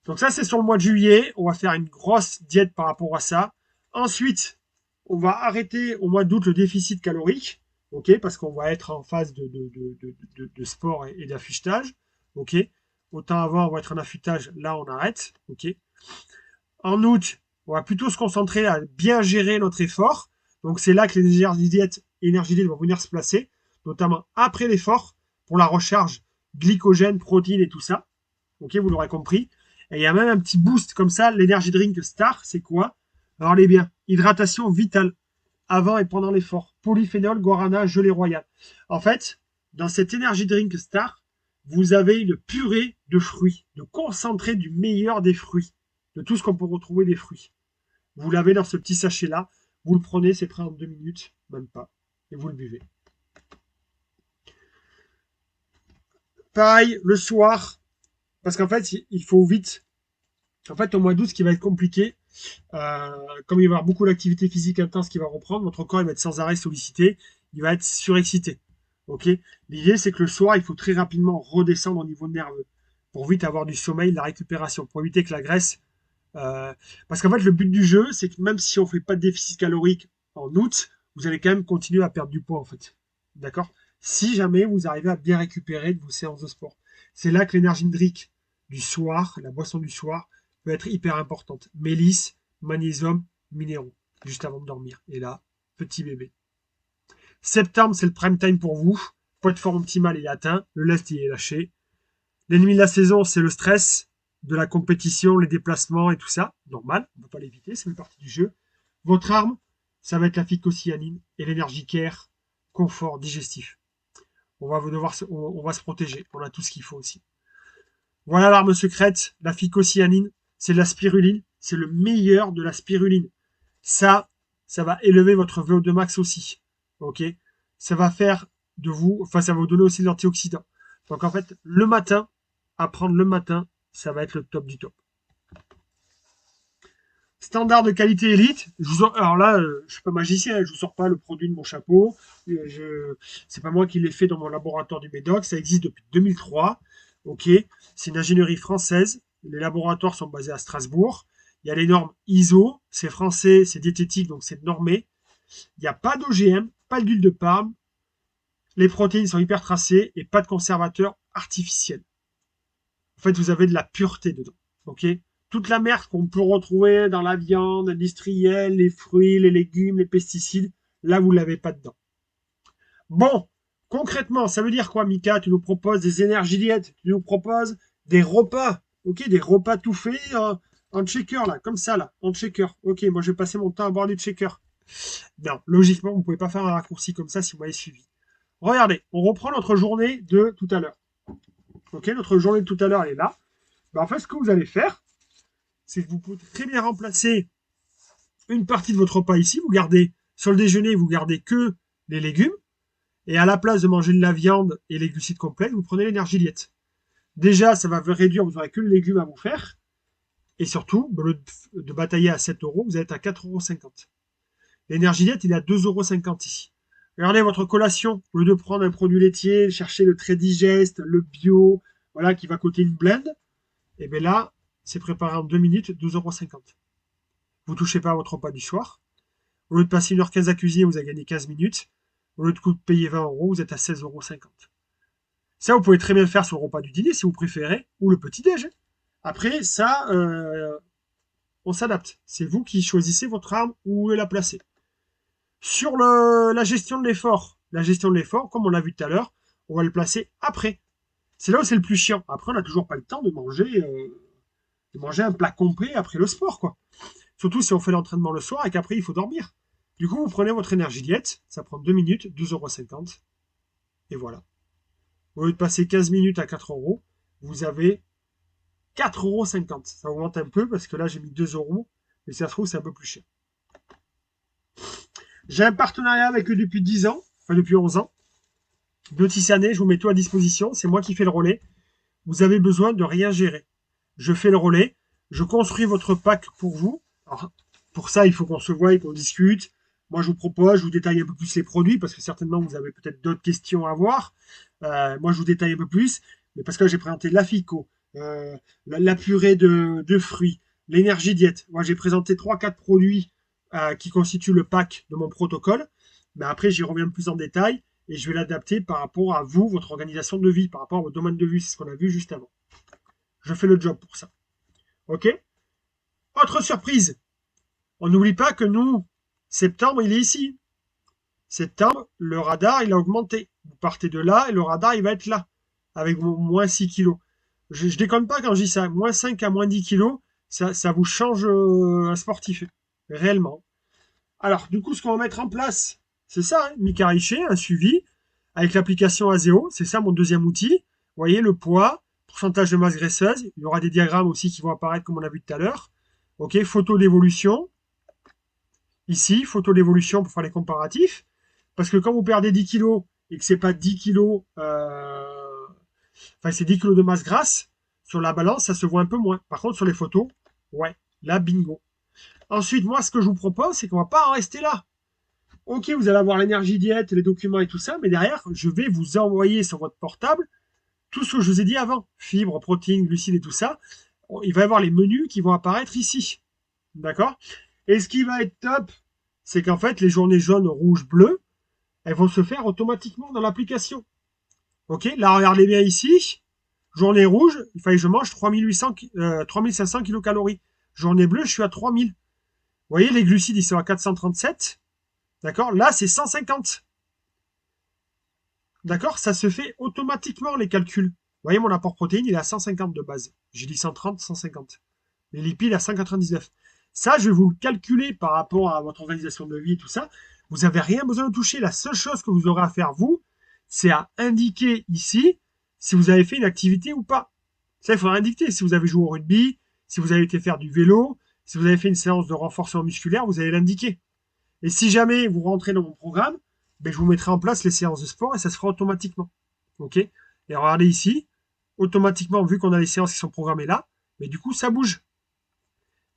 Donc ça, c'est sur le mois de juillet. On va faire une grosse diète par rapport à ça. Ensuite, on va arrêter au mois d'août le déficit calorique. Ok, parce qu'on va être en phase de sport et d'affûtage. Ok. Autant avant, on va être en affûtage. Là, on arrête. Ok. En août, on va plutôt se concentrer à bien gérer notre effort. Donc c'est là que les énergies diètes vont venir se placer, notamment après l'effort, pour la recharge glycogène, protéines et tout ça. Ok, vous l'aurez compris. Et il y a même un petit boost comme ça, l'énergie drink Star, c'est quoi? Alors les bien, hydratation vitale, avant et pendant l'effort. Polyphénol, guarana, gelée royale. En fait, dans cette énergie drink Star, vous avez une purée de fruits, de concentré du meilleur des fruits, de tout ce qu'on peut retrouver des fruits. Vous l'avez dans ce petit sachet-là, vous le prenez, c'est prêt en 2 minutes, même pas, et vous le buvez. Pareil, le soir, parce qu'en fait, il faut vite. En fait, au mois d'août, ce qui va être compliqué, comme il va y avoir beaucoup d'activité physique intense qui va reprendre, votre corps il va être sans arrêt sollicité, il va être surexcité. Ok. L'idée, c'est que le soir, il faut très rapidement redescendre au niveau nerveux pour vite avoir du sommeil, de la récupération, pour éviter que la graisse. Parce qu'en fait, le but du jeu, c'est que même si on fait pas de déficit calorique en août, vous allez quand même continuer à perdre du poids en fait. D'accord? Si jamais vous arrivez à bien récupérer de vos séances de sport. C'est là que l'énergie drink du soir, la boisson du soir, peut être hyper importante. Mélisse, magnésium, minéraux, juste avant de dormir. Et là, petit bébé. Septembre, c'est le prime time pour vous. Poids de forme optimale est atteint. Le lest, il est lâché. L'ennemi de la saison, c'est le stress, de la compétition, les déplacements et tout ça. Normal, on ne peut pas l'éviter, ça fait partie du jeu. Votre arme, ça va être la phycocyanine et l'énergie care, confort digestif. On va se protéger. On a tout ce qu'il faut aussi. Voilà l'arme secrète, la phycocyanine, c'est de la spiruline, c'est le meilleur de la spiruline. Ça va élever votre VO2 max aussi. Ok. Ça va faire de vous, enfin, ça va vous donner aussi de l'antioxydant. Donc en fait, le matin, à prendre le matin, ça va être le top du top. Standard de qualité élite. Alors là, je suis pas magicien, je vous sors pas le produit de mon chapeau. C'est pas moi qui l'ai fait dans mon laboratoire du Médoc. Ça existe depuis 2003. Ok, c'est une ingénierie française. Les laboratoires sont basés à Strasbourg. Il y a les normes ISO. C'est français, c'est diététique, donc c'est normé. Il n'y a pas d'OGM, pas d'huile de palme. Les protéines sont hyper tracées et pas de conservateur artificiel. En fait, vous avez de la pureté dedans. Ok. Toute la merde qu'on peut retrouver dans la viande industrielle, les fruits, les légumes, les pesticides, là, vous ne l'avez pas dedans. Bon, concrètement, ça veut dire quoi, Mika? Tu nous proposes des énergies diètes, tu nous proposes des repas, ok, des repas tout faits en shaker, là, comme ça, là, en shaker. Ok, moi, je vais passer mon temps à boire du shaker. Non, logiquement, vous ne pouvez pas faire un raccourci comme ça si vous m'avez suivi. Regardez, on reprend notre journée de tout à l'heure. Ok, notre journée de tout à l'heure, elle est là. Ben, en fait, ce que vous allez faire, c'est que vous pouvez très bien remplacer une partie de votre repas ici. Vous gardez, sur le déjeuner, vous gardez que les légumes. Et à la place de manger de la viande et les glucides complets, vous prenez l'énergie diète. Déjà, ça va vous réduire, vous n'aurez que les légumes à vous faire. Et surtout, au lieu de batailler à 7 euros, vous êtes à 4,50 €. L'énergie diète, il est à 2,50 € ici. Regardez votre collation, au lieu de prendre un produit laitier, chercher le très digeste, le bio, voilà, qui va coûter une blende, et bien là, c'est préparé en 2 minutes, 2,50 €. vous touchez pas à votre repas du soir. Au lieu de passer 1h15 à cuisiner, vous avez gagné 15 minutes. Au lieu de payer 20 €, vous êtes à 16,50 €. Ça, vous pouvez très bien le faire sur le repas du dîner si vous préférez, ou le petit-déj. Après, ça, on s'adapte. C'est vous qui choisissez votre arme, où la placer. Sur la gestion de l'effort, comme on l'a vu tout à l'heure, on va le placer après. C'est là où c'est le plus chiant. Après, on n'a toujours pas le temps de manger un plat complet après le sport, quoi. Surtout si on fait l'entraînement le soir et qu'après, il faut dormir. Du coup, vous prenez votre énergie diète, ça prend 2 minutes, 12,50 €, et voilà. Au lieu de passer 15 minutes à 4 €, vous avez 4,50 €. Ça augmente un peu parce que là, j'ai mis 2 €, mais si ça se trouve, c'est un peu plus cher. J'ai un partenariat avec eux depuis 10 ans, enfin depuis 11 ans. Biotissané, je vous mets tout à disposition, c'est moi qui fais le relais. Vous avez besoin de rien gérer. Je fais le relais, je construis votre pack pour vous. Alors, pour ça, il faut qu'on se voie et qu'on discute. Moi, je vous propose, je vous détaille un peu plus les produits parce que certainement, vous avez peut-être d'autres questions à avoir. Moi, je vous détaille un peu plus, mais parce que j'ai présenté la FICO, la purée de fruits, l'énergie diète. Moi, j'ai présenté 3-4 produits qui constituent le pack de mon protocole. Mais après, j'y reviens plus en détail et je vais l'adapter par rapport à vous, votre organisation de vie, par rapport à votre domaine de vie. C'est ce qu'on a vu juste avant. Je fais le job pour ça. OK? Autre surprise. On n'oublie pas que nous, septembre, il est ici. Septembre, le radar, il a augmenté. Vous partez de là et le radar, il va être là, avec moins 6 kilos. Je déconne pas quand je dis ça. Moins 5 à moins 10 kilos, ça vous change un sportif, réellement. Alors, du coup, ce qu'on va mettre en place, c'est ça, hein, Mika Richer, un suivi, avec l'application Aseo. C'est ça mon deuxième outil. Vous voyez, le poids, pourcentage de masse graisseuse. Il y aura des diagrammes aussi qui vont apparaître, comme on a vu tout à l'heure. OK, photo d'évolution. Ici, photo d'évolution pour faire les comparatifs. Parce que quand vous perdez 10 kilos et que c'est pas 10 kilos, enfin c'est 10 kilos de masse grasse, sur la balance, ça se voit un peu moins. Par contre, sur les photos, ouais, là, bingo. Ensuite, moi, ce que je vous propose, c'est qu'on va pas en rester là. Ok, vous allez avoir l'énergie diète, les documents et tout ça, mais derrière, je vais vous envoyer sur votre portable tout ce que je vous ai dit avant. Fibres, protéines, glucides et tout ça. Il va y avoir les menus qui vont apparaître ici. D'accord? Et ce qui va être top, c'est qu'en fait, les journées jaunes, rouges, bleues, elles vont se faire automatiquement dans l'application. Ok? Là, regardez bien ici. Journée rouge, il fallait que je mange 3500 kilocalories. Journée bleue, je suis à 3000. Vous voyez, les glucides, ils sont à 437. D'accord? Là, c'est 150. D'accord? Ça se fait automatiquement, les calculs. Vous voyez, mon apport protéine, il est à 150 de base. J'ai dit 130, 150. Les lipides à 199. Ça, je vais vous le calculer par rapport à votre organisation de vie et tout ça. Vous n'avez rien besoin de toucher. La seule chose que vous aurez à faire, vous, c'est à indiquer ici si vous avez fait une activité ou pas. Ça, il faudra indiquer. Si vous avez joué au rugby, si vous avez été faire du vélo, si vous avez fait une séance de renforcement musculaire, vous allez l'indiquer. Et si jamais vous rentrez dans mon programme, ben, je vous mettrai en place les séances de sport et ça se fera automatiquement. OK? Et regardez ici, automatiquement, vu qu'on a les séances qui sont programmées là, mais du coup, ça bouge.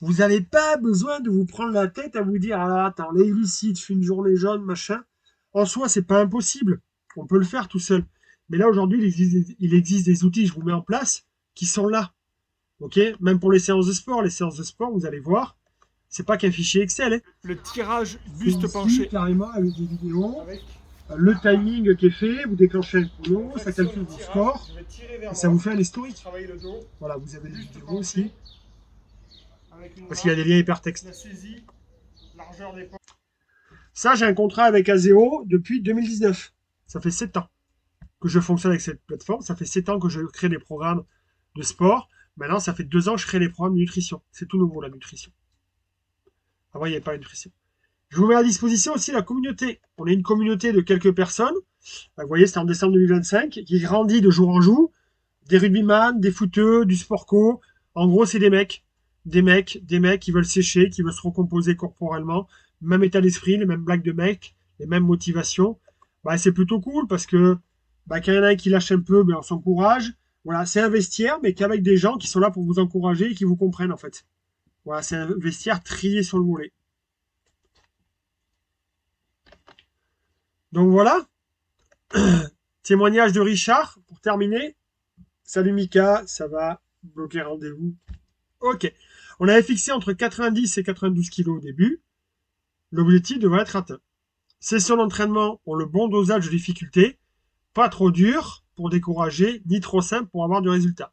Vous n'avez pas besoin de vous prendre la tête à vous dire, ah, attends, les glucides, je fais une journée jaune, machin. En soi, c'est pas impossible. On peut le faire tout seul. Mais là, aujourd'hui, il existe des outils, je vous mets en place, qui sont là. OK? Même pour les séances de sport, vous allez voir, c'est pas qu'un fichier Excel. Hein. Le tirage C'est buste ici, penché. carrément, avec des vidéos, le timing qui est fait, vous déclenchez un chrono, ça calcule vos scores, et ça vous fait un historique. Voilà, vous avez les vidéos aussi, parce qu'il y a des liens hypertextes. Ça, j'ai un contrat avec Aseo depuis 2019. Ça fait 7 ans que je fonctionne avec cette plateforme. Ça fait 7 ans que je crée des programmes de sport. Maintenant, ça fait 2 ans que je crée des programmes de nutrition. C'est tout nouveau, la nutrition. Avant, il n'y avait pas la nutrition. Je vous mets à disposition aussi la communauté. On est une communauté de quelques personnes. Vous voyez, c'était en décembre 2025, qui grandit de jour en jour. Des rugbyman, des footeux, du sport co. En gros, c'est des mecs. Des mecs qui veulent sécher, qui veulent se recomposer corporellement. Même état d'esprit, les mêmes blagues de mecs, les mêmes motivations. Bah, c'est plutôt cool parce que bah, quand il y en a un qui lâche un peu, ben, on s'encourage. Voilà, c'est un vestiaire, mais qu'avec des gens qui sont là pour vous encourager et qui vous comprennent en fait. Voilà, c'est un vestiaire trié sur le volet. Donc voilà, témoignage de Richard pour terminer. Salut Mika, ça va? Bloquer rendez-vous. Ok. On avait fixé entre 90 et 92 kilos au début. L'objectif devrait être atteint. Session d'entraînement ont le bon dosage de difficulté, pas trop dur pour décourager, ni trop simple pour avoir du résultat.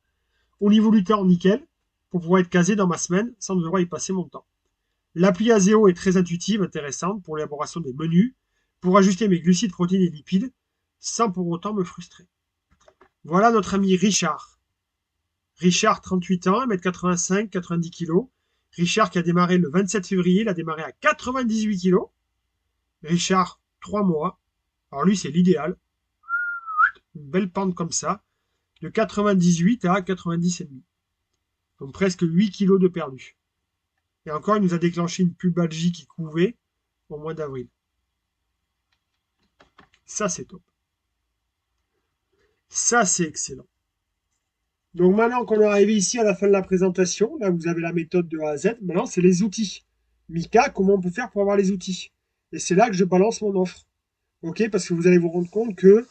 Au niveau du temps, nickel, pour pouvoir être casé dans ma semaine sans devoir y passer mon temps. L'appli Azeo est très intuitive, intéressante pour l'élaboration des menus, pour ajuster mes glucides, protéines et lipides, sans pour autant me frustrer. Voilà notre ami Richard. Richard, 38 ans, 1m85, 90 kg. Richard qui a démarré le 27 février, il a démarré à 98 kg. Richard, 3 mois. Alors lui, c'est l'idéal. Une belle pente comme ça, de 98 à 90,5. Donc presque 8 kg de perdu. Et encore, il nous a déclenché une pubalgie qui couvait au mois d'avril. Ça, c'est top. Ça, c'est excellent. Donc maintenant qu'on est arrivé ici à la fin de la présentation, là vous avez la méthode de A à Z, maintenant c'est les outils. Mika, comment on peut faire pour avoir les outils? Et c'est là que je balance mon offre. Ok, parce que vous allez vous rendre compte que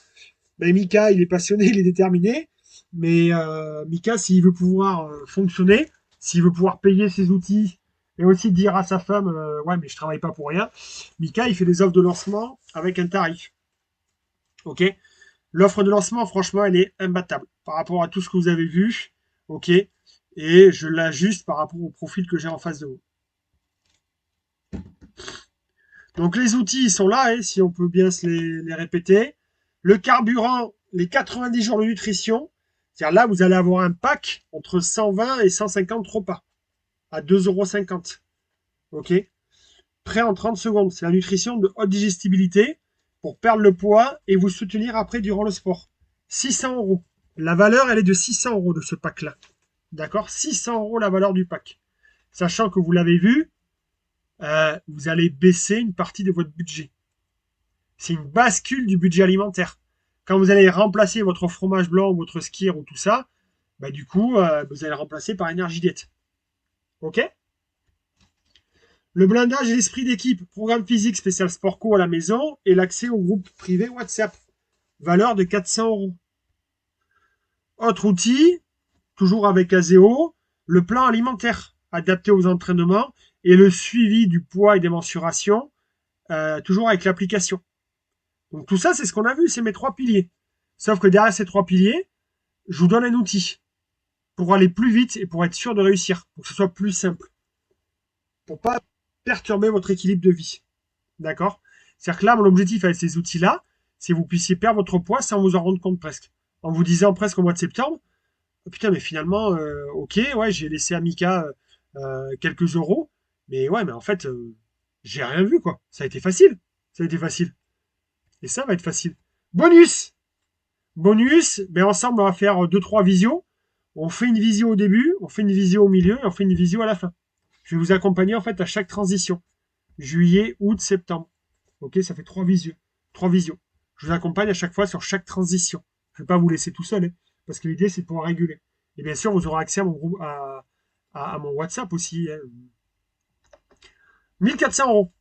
ben, Mika, il est passionné, il est déterminé, mais Mika, s'il veut pouvoir fonctionner, s'il veut pouvoir payer ses outils et aussi dire à sa femme, ouais, mais je travaille pas pour rien, Mika, il fait des offres de lancement avec un tarif. Ok, l'offre de lancement, franchement, elle est imbattable par rapport à tout ce que vous avez vu. Ok. Et je l'ajuste par rapport au profil que j'ai en face de vous. Donc les outils, ils sont là, hein, si on peut bien se les répéter. Le carburant, les 90 jours de nutrition. C'est-à-dire là, vous allez avoir un pack entre 120 et 150 repas à 2,50 €. Ok. Prêt en 30 secondes. C'est la nutrition de haute digestibilité pour perdre le poids et vous soutenir après durant le sport. 600 €. La valeur, elle est de 600 € de ce pack-là. D'accord? 600 € la valeur du pack. Sachant que vous l'avez vu, vous allez baisser une partie de votre budget. C'est une bascule du budget alimentaire. Quand vous allez remplacer votre fromage blanc ou votre skyr ou tout ça, bah, du coup, vous allez le remplacer par Energy Diet. OK? Le blindage et l'esprit d'équipe, programme physique spécial Sport Co à la maison et l'accès au groupe privé WhatsApp. Valeur de 400 €. Autre outil, toujours avec Azeo, le plan alimentaire adapté aux entraînements et le suivi du poids et des mensurations, toujours avec l'application. Donc tout ça, c'est ce qu'on a vu, c'est mes 3 piliers. Sauf que derrière ces 3 piliers, je vous donne un outil pour aller plus vite et pour être sûr de réussir, pour que ce soit plus simple, pour pas perturber votre équilibre de vie. D'accord? C'est-à-dire que là, mon objectif avec ces outils-là, c'est que vous puissiez perdre votre poids sans vous en rendre compte presque. En vous disant presque au mois de septembre, oh putain, mais finalement, ok, ouais, j'ai laissé à Mika quelques euros, mais ouais, mais en fait, j'ai rien vu, quoi. Ça a été facile. Ça a été facile. Et ça va être facile. Bonus! Bonus, ben ensemble, on va faire deux trois visios. On fait une visio au début, on fait une visio au milieu et on fait une visio à la fin. Je vais vous accompagner en fait à chaque transition. Juillet, août, septembre. Ok, ça fait 3 visios. 3 visios. Je vous accompagne à chaque fois sur chaque transition. Je ne vais pas vous laisser tout seul, hein, parce que l'idée c'est de pouvoir réguler. Et bien sûr, vous aurez accès à mon groupe, à mon WhatsApp aussi. Hein. 1400 euros.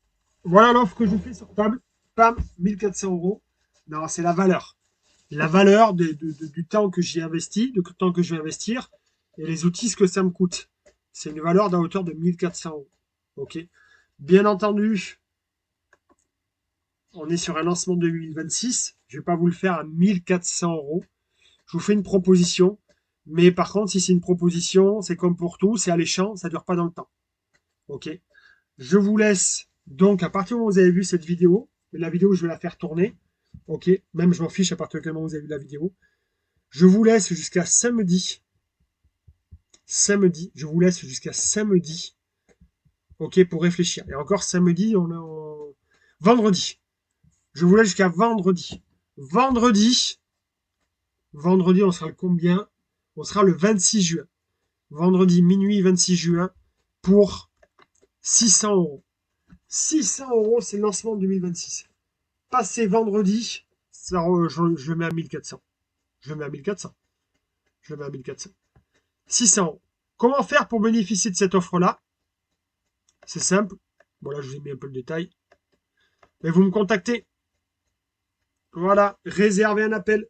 Voilà l'offre que je fais sur table. Pam, 1400 euros. Non, c'est la valeur. La valeur du temps que j'ai investi, du temps que je vais investir, et les outils, ce que ça me coûte. C'est une valeur d'à hauteur de 1400 euros. Ok. Bien entendu, on est sur un lancement 2026. Je ne vais pas vous le faire à 1400 euros. Je vous fais une proposition. Mais par contre, si c'est une proposition, c'est comme pour tout, c'est alléchant, ça ne dure pas dans le temps. Ok. Je vous laisse donc à partir du moment où vous avez vu cette vidéo, mais la vidéo, je vais la faire tourner. Ok. Même je m'en fiche à partir du moment où vous avez vu la vidéo. Je vous laisse jusqu'à samedi. Samedi. Je vous laisse jusqu'à samedi. Ok, pour réfléchir. Et encore samedi, on est en... Vendredi. Je vous laisse jusqu'à vendredi. Vendredi. Vendredi, on sera le combien? On sera le 26 juin. Vendredi, minuit, 26 juin, pour 600 euros. 600 euros, c'est le lancement 2026. Passé vendredi, ça, je le mets à 1400. Je le mets à 1400. Je le mets à 1400. 600 euros. Comment faire pour bénéficier de cette offre-là? C'est simple. Bon, là, je vous ai mis un peu le détail. Mais vous me contactez. Voilà, réservez un appel.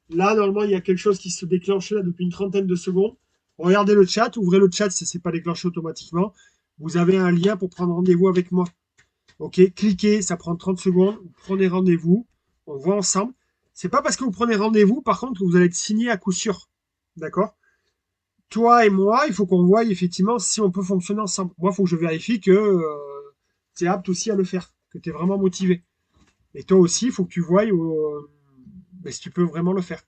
Là, normalement, il y a quelque chose qui se déclenche là depuis une trentaine de secondes. Regardez le chat, ouvrez le chat si ce n'est pas déclenché automatiquement. Vous avez un lien pour prendre rendez-vous avec moi. Ok, cliquez, ça prend 30 secondes. Vous prenez rendez-vous. On voit ensemble. C'est pas parce que vous prenez rendez-vous, par contre, que vous allez être signé à coup sûr. D'accord? Toi et moi, il faut qu'on voie effectivement si on peut fonctionner ensemble. Moi, il faut que je vérifie que tu es apte aussi à le faire, que tu es vraiment motivé. Et toi aussi, il faut que tu voies ben, si tu peux vraiment le faire.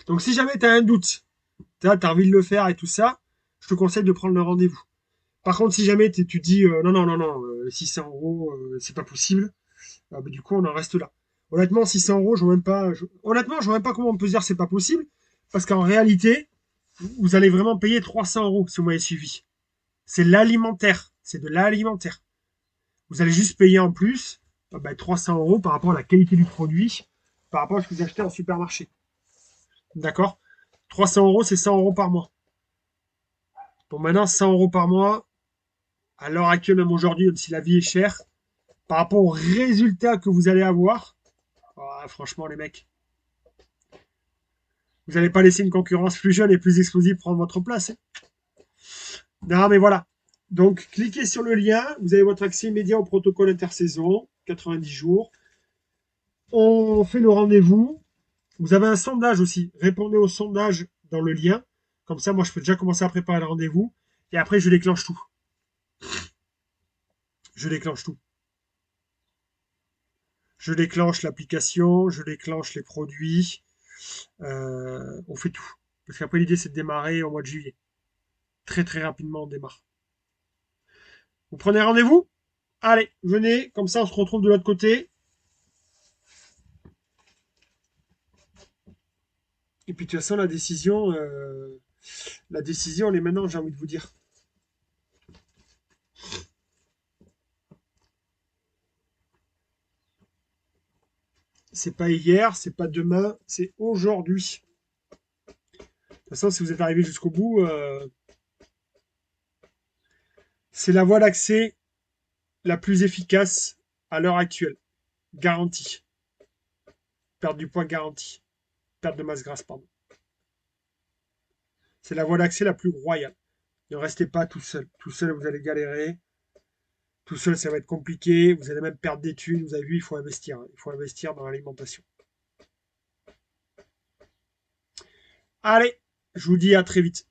Donc, si jamais tu as un doute, tu as envie de le faire et tout ça, je te conseille de prendre le rendez-vous. Par contre, si jamais tu dis non, non, non, non, 600 euros, c'est pas possible, ben, du coup, on en reste là. Honnêtement, 600 euros, je vois même pas. Honnêtement, je vois même pas comment on peut se dire c'est pas possible, parce qu'en réalité, vous allez vraiment payer 300 euros si vous m'avez suivi. C'est l'alimentaire, c'est de l'alimentaire. Vous allez juste payer en plus 300 euros par rapport à la qualité du produit, par rapport à ce que vous achetez en supermarché. D'accord? 300 euros, c'est 100 euros par mois. Bon, maintenant, 100 euros par mois, à l'heure actuelle, même aujourd'hui, même si la vie est chère, par rapport aux résultats que vous allez avoir, franchement, les mecs, vous n'allez pas laisser une concurrence plus jeune et plus explosive prendre votre place. Hein. Non, mais voilà. Donc, cliquez sur le lien. Vous avez votre accès immédiat au protocole intersaison, 90 jours. On fait le rendez-vous. Vous avez un sondage aussi. Répondez au sondage dans le lien. Comme ça, moi, je peux déjà commencer à préparer le rendez-vous. Et après, je déclenche tout. Je déclenche tout. Je déclenche l'application, je déclenche les produits. On fait tout. Parce qu'après, l'idée, c'est de démarrer au mois de juillet. Très, très rapidement, on démarre. Vous prenez rendez-vous? Allez, venez. Comme ça, on se retrouve de l'autre côté. Et puis, de toute façon, la décision, elle est maintenant, j'ai envie de vous dire. C'est pas hier, c'est pas demain, c'est aujourd'hui. De toute façon, si vous êtes arrivé jusqu'au bout, c'est la voie d'accès la plus efficace à l'heure actuelle. Garantie. Perte du poids garantie. Perte de masse grasse, pardon. C'est la voie d'accès la plus royale. Ne restez pas tout seul. Tout seul, vous allez galérer. Tout seul, ça va être compliqué. Vous allez même perdre des thunes. Vous avez vu, il faut investir. Il faut investir dans l'alimentation. Allez, je vous dis à très vite.